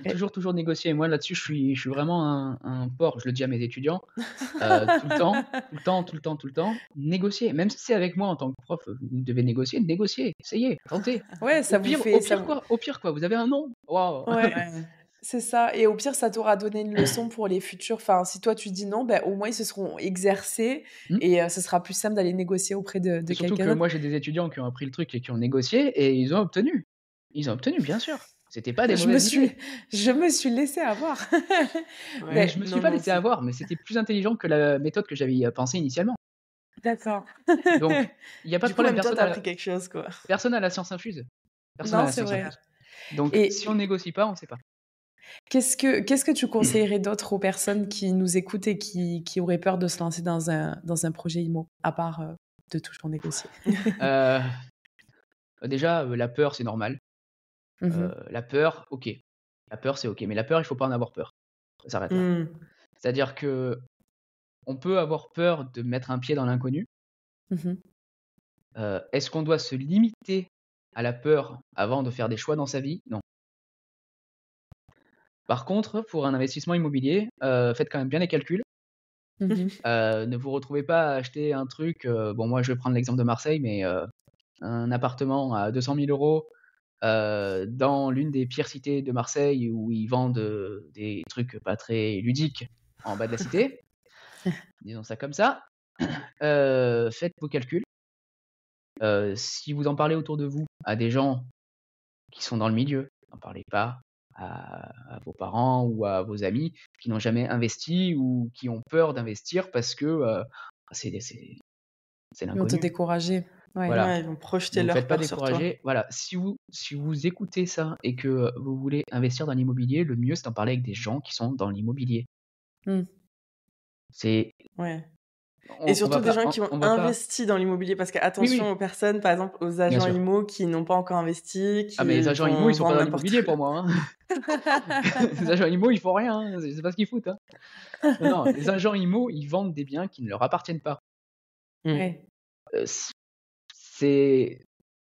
S3: eh,
S2: toujours négocier. Moi, là-dessus, je suis vraiment un porc. Je le dis à mes étudiants, tout le temps, tout le temps, tout le temps, tout le temps, négocier. Même si c'est avec moi en tant que prof, vous devez négocier, essayez, tentez.
S3: ouais,
S2: Au pire quoi, vous avez un non. Waouh.
S3: ouais,
S4: Ouais.
S3: c'est ça. Et au pire, ça t'aura donné une leçon pour les futurs. Enfin, si toi tu dis non, ben au moins ils se seront exercés
S2: Mm.
S3: et ce sera plus simple d'aller négocier auprès de
S2: Et surtout
S3: quelqu'un
S2: que
S3: d'autre.
S2: moi, j'ai des étudiants qui ont appris le truc et qui ont négocié et ils ont obtenu. Ils ont obtenu, bien sûr. C'était pas des
S3: Je me
S2: mauvaises
S3: suis,
S2: idées.
S3: je me suis laissé avoir.
S2: Mais
S4: Ouais.
S2: je me suis
S4: Non,
S2: pas
S4: non,
S2: laissé
S4: c'est
S2: avoir, mais c'était plus intelligent que la méthode que j'avais pensée initialement.
S3: D'accord.
S2: Donc, il y a pas de
S4: du coup,
S2: problème,
S4: même toi, t'as appris quelque chose, quoi.
S2: personne n'a la science infuse. Personne n'a
S3: Non,
S2: la
S3: c'est
S2: science
S4: C'est
S3: vrai.
S4: clair.
S2: infuse. Donc, si on
S3: Et
S2: négocie pas, on sait pas.
S3: qu'est-ce que tu conseillerais d'autre aux personnes qui nous écoutent et qui auraient peur de se lancer dans un projet IMO, à part de toujours négocier?
S2: Heu, déjà, la peur, c'est normal.
S3: Mhm.
S2: La peur, OK. La peur, c'est OK, mais la peur, il faut pas en avoir peur. Ça s'arrête là.
S4: Mmh.
S2: C'est-à-dire que on peut avoir peur de mettre un pied dans l'inconnu.
S3: Mhm.
S2: Est-ce qu'on doit se limiter à la peur avant de faire des choix dans sa vie? Non. Par contre, pour un investissement immobilier, faites quand même bien les calculs.
S3: Mhm.
S2: Ne vous retrouvez pas à acheter un truc, bon moi je vais prendre l'exemple de Marseille, mais un appartement à 200 000 € dans l'une des pires cités de Marseille où ils vendent, des trucs pas très ludiques en bas de la cité, disons ça comme ça. Faites vos calculs. Si vous en parlez autour de vous à des gens qui sont dans le milieu, n'en parlez pas à vos parents ou à vos amis qui n'ont jamais investi ou qui ont peur d'investir parce que c'est
S3: Ils vont te
S2: l'inconnu.
S3: décourager. Ouais.
S2: Voilà.
S4: Ouais, ils vont projeter
S2: Ne vous
S4: leur
S2: faites pas
S4: peur sur toi.
S2: décourager. Voilà, si vous écoutez ça et que vous voulez investir dans l'immobilier, le mieux, c'est d'en parler avec des gens qui sont dans l'immobilier.
S3: Mm.
S2: C'est
S4: Ouais.
S2: on
S4: Et
S2: on
S4: surtout
S2: va
S4: des
S2: pas
S4: gens
S2: on
S4: qui ont
S2: on va pas
S4: investi dans l'immobilier, parce que
S2: oui,
S4: attention
S2: oui,
S4: aux personnes, par exemple aux
S2: bien
S4: agents
S2: sûr.
S4: IMO qui n'ont pas encore investi,
S2: Ah mais les
S4: qui
S2: agents IMO,
S4: vont
S2: ils sont pas
S4: vendre
S2: dans
S4: n'importe
S2: l'immobilier pour moi, hein. Les agents IMO, ils font rien, hein, c'est pas ce qu'ils foutent, hein. Non, les agents IMO, ils vendent des biens qui ne leur appartiennent pas.
S3: Ouais.
S2: C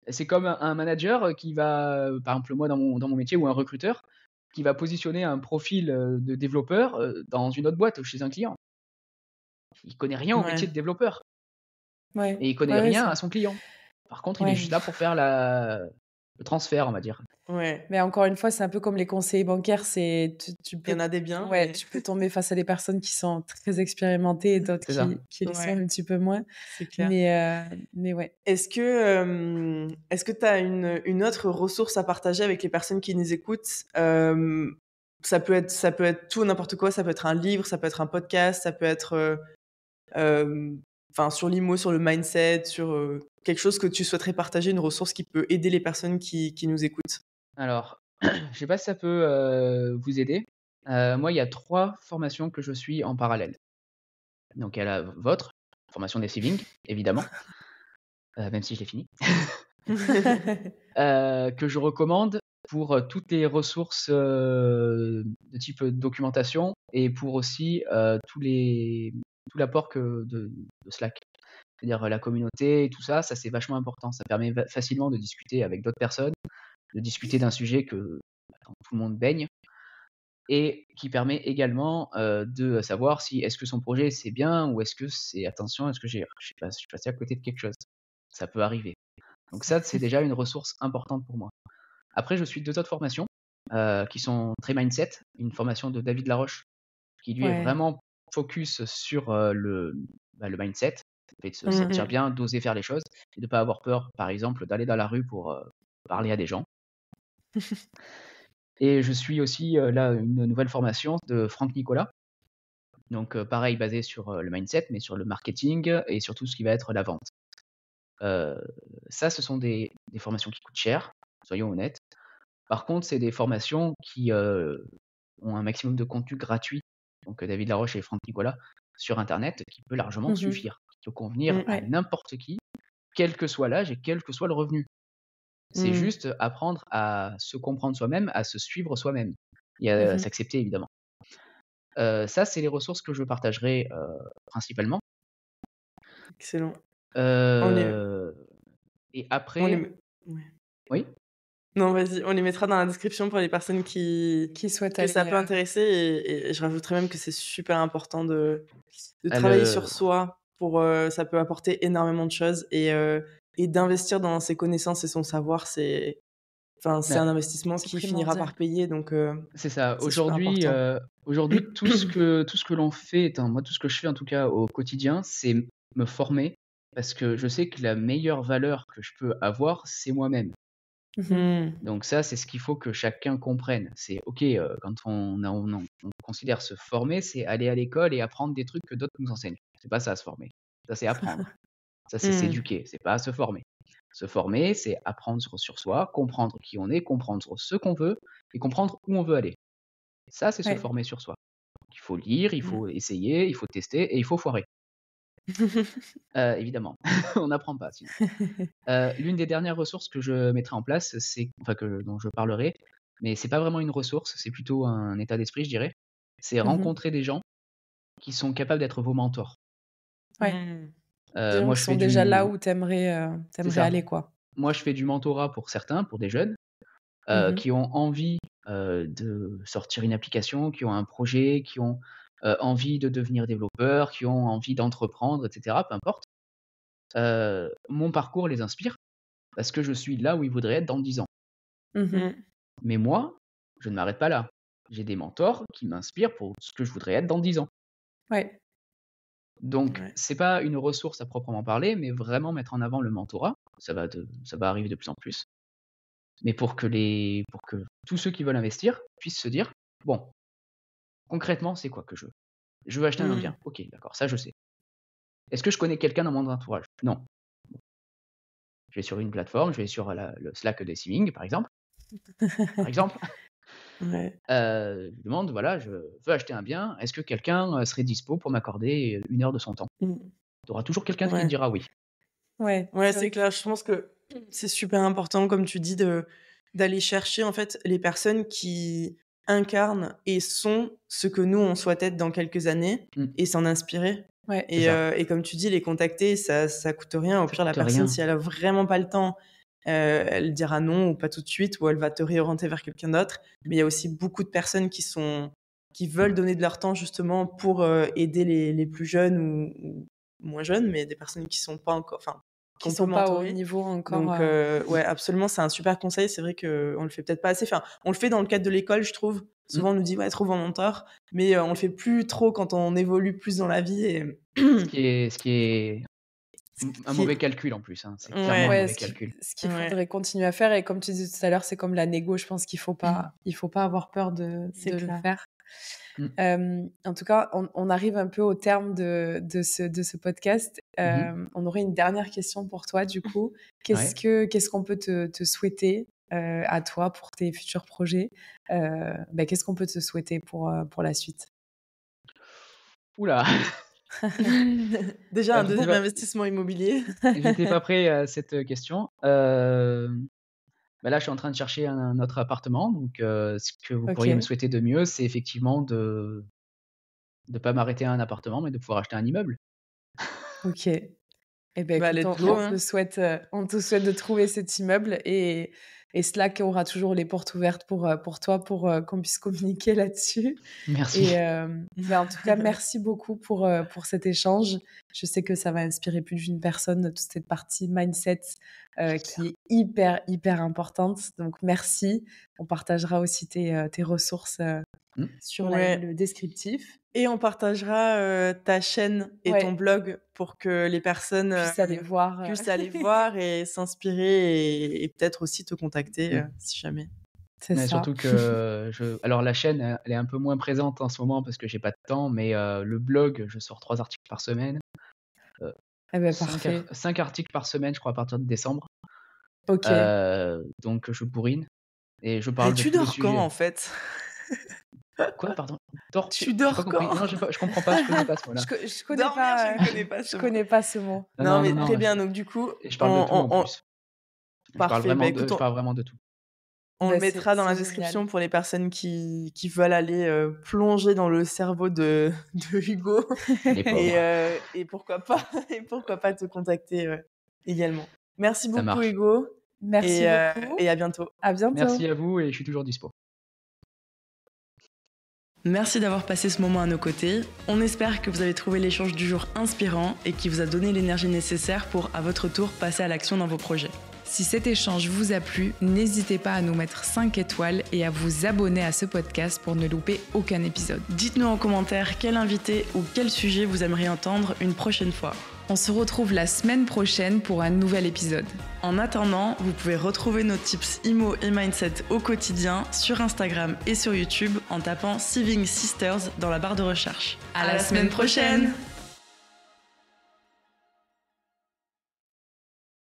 S2: c'est comme un manager qui va, par exemple moi dans mon métier ou un recruteur, qui va positionner un profil, de développeur, dans une autre boîte chez un client. Il connaît rien au métier
S4: Ouais.
S2: de développeur
S3: Ouais.
S2: et il connaît
S3: Ouais,
S2: rien à son client. Par contre, il est
S3: ouais.
S2: juste là pour faire le transfert, on va dire.
S4: Ouais.
S3: Mais encore une fois, c'est un peu comme les conseillers bancaires. Tu
S4: Il y en
S3: peux,
S4: a des biens,
S3: ouais,
S4: mais
S3: tu peux tomber face à des personnes qui sont très expérimentées et d'autres
S2: C'est ça.
S3: qui le sont
S4: ouais,
S3: un petit peu moins.
S4: c'est clair.
S3: Mais ouais.
S4: Est-ce que tu as une autre ressource à partager avec les personnes qui nous écoutent? Ça peut être tout, n'importe quoi. Ça peut être un livre, ça peut être un podcast, ça peut être enfin, sur l'IMO, sur le mindset, sur quelque chose que tu souhaiterais partager, une ressource qui peut aider les personnes qui nous écoutent.
S2: Alors, je sais pas si ça peut, vous aider. Moi, il y a 3 formations que je suis en parallèle. Donc il y a la vôtre, formation des savings, évidemment, même si je l'ai finie. Que je recommande pour, toutes les ressources, de type, documentation et pour aussi, tout l'apport de Slack. C'est-à-dire, la communauté et tout ça, c'est vachement important. Ça permet facilement de discuter avec d'autres personnes, de discuter d'un sujet dont tout le monde baigne et qui permet également, de savoir si est-ce que son projet c'est bien ou est-ce que c'est attention, est-ce que je suis passé à côté de quelque chose? Ça peut arriver. Donc ça, c'est déjà une ressource importante pour moi. Après, je suis 2 autres formations, qui sont très mindset. Une formation de David Laroche, qui lui est
S3: Ouais.
S2: vraiment focus sur, le mindset, le fait de se sentir
S4: Mmh.
S2: bien, d'oser faire les choses et de pas avoir peur, par exemple, d'aller dans la rue pour, parler à des gens. Et je suis aussi, là, une nouvelle formation de Franck Nicolas. Donc, pareil basé sur, le mindset, mais sur le marketing et sur tout ce qui va être la vente. Ça, ce sont des formations qui coûtent cher, soyons honnêtes. Par contre, c'est des formations qui, ont un maximum de contenu gratuit, donc David Laroche et Franck Nicolas, sur internet, qui peut largement
S3: Mhm.
S2: suffire, qui peut convenir à
S3: Ouais.
S2: n'importe qui, quel que soit l'âge et quel que soit le revenu. C'est juste apprendre à se comprendre soi-même, à se suivre soi-même et à s'accepter évidemment. Ça, c'est les ressources que je partagerai, principalement.
S4: Excellent. On les
S2: Et
S4: on
S2: après
S4: les ouais.
S2: oui?
S4: Non, vas-y, on les mettra dans la description pour les personnes
S3: Qui souhaitent
S4: que ça
S3: aller.
S4: peut intéresser et je rajouterais même que c'est super important de
S2: Ah
S4: travailler sur soi pour, ça peut apporter énormément de choses et d'investir dans ses connaissances et son savoir, c'est
S2: bah,
S4: un investissement
S3: C'est
S4: qui finira
S3: primordial.
S4: par payer donc
S2: c'est ça.
S4: c'est super important.
S2: Aujourd'hui, tout ce que l'on fait, enfin moi, tout ce que je fais en tout cas au quotidien, c'est me former parce que je sais que la meilleure valeur que je peux avoir, c'est moi-même.
S3: Mhm.
S2: Donc ça, c'est ce qu'il faut que chacun comprenne. C'est OK, quand on considère se former, c'est aller à l'école et apprendre des trucs que d'autres nous enseignent. C'est pas ça se former. Ça, c'est apprendre. Ça, c'est s'éduquer, c'est pas se former. Se former, c'est apprendre sur soi, comprendre qui on est, comprendre ce qu'on veut et comprendre où on veut aller. Ça, c'est se
S3: Ouais.
S2: former sur soi. Donc, il faut lire, il faut essayer, il faut tester et il faut foirer. Évidemment, on n'apprend pas sinon. L'une des dernières ressources que je mettrai en place, dont je parlerai, mais c'est pas vraiment une ressource, c'est plutôt un état d'esprit, je dirais. C'est rencontrer des gens qui sont capables d'être vos mentors.
S3: Ouais. Des gens
S2: Moi,
S3: qui
S2: je
S3: sont
S2: fais
S3: déjà là
S2: du
S3: où t'aimerais
S2: c'est ça.
S3: aller, quoi.
S2: Moi, je fais du mentorat pour certains, pour des jeunes, qui ont envie, de sortir une application, qui ont un projet, qui ont, envie de devenir développeurs, qui ont envie d'entreprendre et cetera, peu importe. Mon parcours les inspire parce que je suis là où ils voudraient être dans 10 ans. Mais moi, je ne m'arrête pas là. J'ai des mentors qui m'inspirent pour ce que je voudrais être dans 10 ans.
S3: Ouais.
S2: Donc,
S4: Ouais.
S2: c'est pas une ressource à proprement parler, mais vraiment mettre en avant le mentorat. Ça va arriver de plus en plus. Mais pour que tous ceux qui veulent investir puissent se dire, bon, concrètement, c'est quoi que je veux? Je veux acheter un bien. Ok, d'accord, ça je sais. Est-ce que je connais quelqu'un dans mon entourage? Non. Bon. Je vais sur une plateforme, je vais sur le Slack des Siming, par exemple.
S4: Ouais.
S2: Je demande, voilà, je veux acheter un bien. Est-ce que quelqu'un serait dispo pour m'accorder 1 heure de son temps? Tu auras toujours quelqu'un qui te
S4: Ouais.
S2: dira oui.
S3: Ouais,
S4: Ouais,
S3: c'est
S4: c'est
S3: vrai
S4: clair. Je pense que c'est super important, comme tu dis, d'aller chercher en fait les personnes qui incarnent et sont ce que nous on souhaite être dans quelques années
S2: Mm.
S4: et s'en inspirer.
S3: Ouais.
S2: C'est ça.
S4: Et comme tu dis, les contacter, ça coûte rien. Au
S2: Ça
S4: pire, la
S2: coûte
S4: personne,
S2: rien.
S4: si elle a vraiment pas le temps, elle dira non ou pas tout de suite, ou elle va te réorienter vers quelqu'un d'autre. Mais il y a aussi beaucoup de personnes qui veulent donner de leur temps justement pour aider les plus jeunes ou moins jeunes, mais des personnes qui sont pas encore, enfin,
S3: qui
S4: qu'on
S3: sont
S4: peut
S3: pas au
S4: mentorer.
S3: niveau encore.
S4: Donc, ouais, absolument, c'est un super conseil. C'est vrai qu'on le fait peut-être pas assez. Enfin, on le fait dans le cadre de l'école, je trouve. Souvent, on nous dit, ouais, trouve un mentor. Mais on le fait plus trop quand on évolue plus dans la vie. Et...
S2: Ce qui est un mauvais calcul en plus. Hein. C'est clairement un
S3: Ouais,
S2: mauvais calcul.
S3: ce qu'il
S4: Ouais.
S3: faudrait continuer à faire. Et comme tu disais tout à l'heure, c'est comme la négo. Je pense qu'il faut pas avoir peur de
S4: C'est
S3: le
S4: clair.
S3: faire. En tout cas, on arrive un peu au terme de ce podcast. On aurait une dernière question pour toi, du coup. Qu'est-ce qu'on peut te souhaiter à toi pour tes futurs projets? Qu'est-ce qu'on peut te souhaiter pour la suite?
S2: Oula.
S4: Déjà, un
S2: j'étais
S4: deuxième
S2: pas-
S4: investissement immobilier.
S2: J'étais pas prêt à cette question. Là, je suis en train de chercher un autre appartement. Donc, ce que vous pourriez me souhaiter de mieux, c'est effectivement de ne pas m'arrêter à un appartement, mais de pouvoir acheter un immeuble.
S3: Ok. Eh ben, écoute,
S4: let's go, hein.
S3: on te souhaite de trouver cet immeuble et Slack aura toujours les portes ouvertes pour toi pour qu'on puisse communiquer là-dessus.
S2: Merci.
S3: En tout cas, merci beaucoup pour cet échange. Je sais que ça va inspirer plus d'une personne, toute cette partie mindset qui est hyper, hyper importante. Donc, merci. On partagera aussi tes ressources sur le descriptif.
S4: Et on partagera ta chaîne et ton blog pour que les personnes
S3: puissent aller voir
S4: et s'inspirer et peut-être aussi te contacter si jamais.
S3: C'est ça.
S2: Surtout que alors la chaîne, elle est un peu moins présente en ce moment parce que j'ai pas de temps, mais le blog, je sors 3 articles par semaine.
S3: Parfait.
S2: 5 articles par semaine, je crois, à partir de décembre.
S3: Ok.
S2: Donc je bourrine et je parle de
S4: tu
S2: tous les
S4: dors quand
S2: sujets.
S4: en fait?
S2: Quoi, pardon?
S4: Tu dors quand?
S2: Non, je comprends pas, je connais pas ce mot-là.
S3: Je connais pas ce mot.
S4: Non, mais très bien, donc du coup...
S2: Et je parle de tout en plus.
S4: Parfait.
S2: Je parle vraiment de tout.
S4: On le mettra dans la description pour les personnes qui veulent aller plonger dans le cerveau de Hugo. Et pourquoi pas te contacter également. Merci beaucoup, Hugo.
S3: Merci beaucoup.
S4: Et à bientôt.
S3: À bientôt.
S2: Merci à vous et je suis toujours dispo.
S1: Merci d'avoir passé ce moment à nos côtés. On espère que vous avez trouvé l'échange du jour inspirant et qui vous a donné l'énergie nécessaire pour, à votre tour, passer à l'action dans vos projets. Si cet échange vous a plu, n'hésitez pas à nous mettre 5 étoiles et à vous abonner à ce podcast pour ne louper aucun épisode. Dites-nous en commentaire quel invité ou quel sujet vous aimeriez entendre une prochaine fois. On se retrouve la semaine prochaine pour un nouvel épisode. En attendant, vous pouvez retrouver nos tips IMO et Mindset au quotidien sur Instagram et sur YouTube en tapant Saving Sisters dans la barre de recherche. À la semaine prochaine!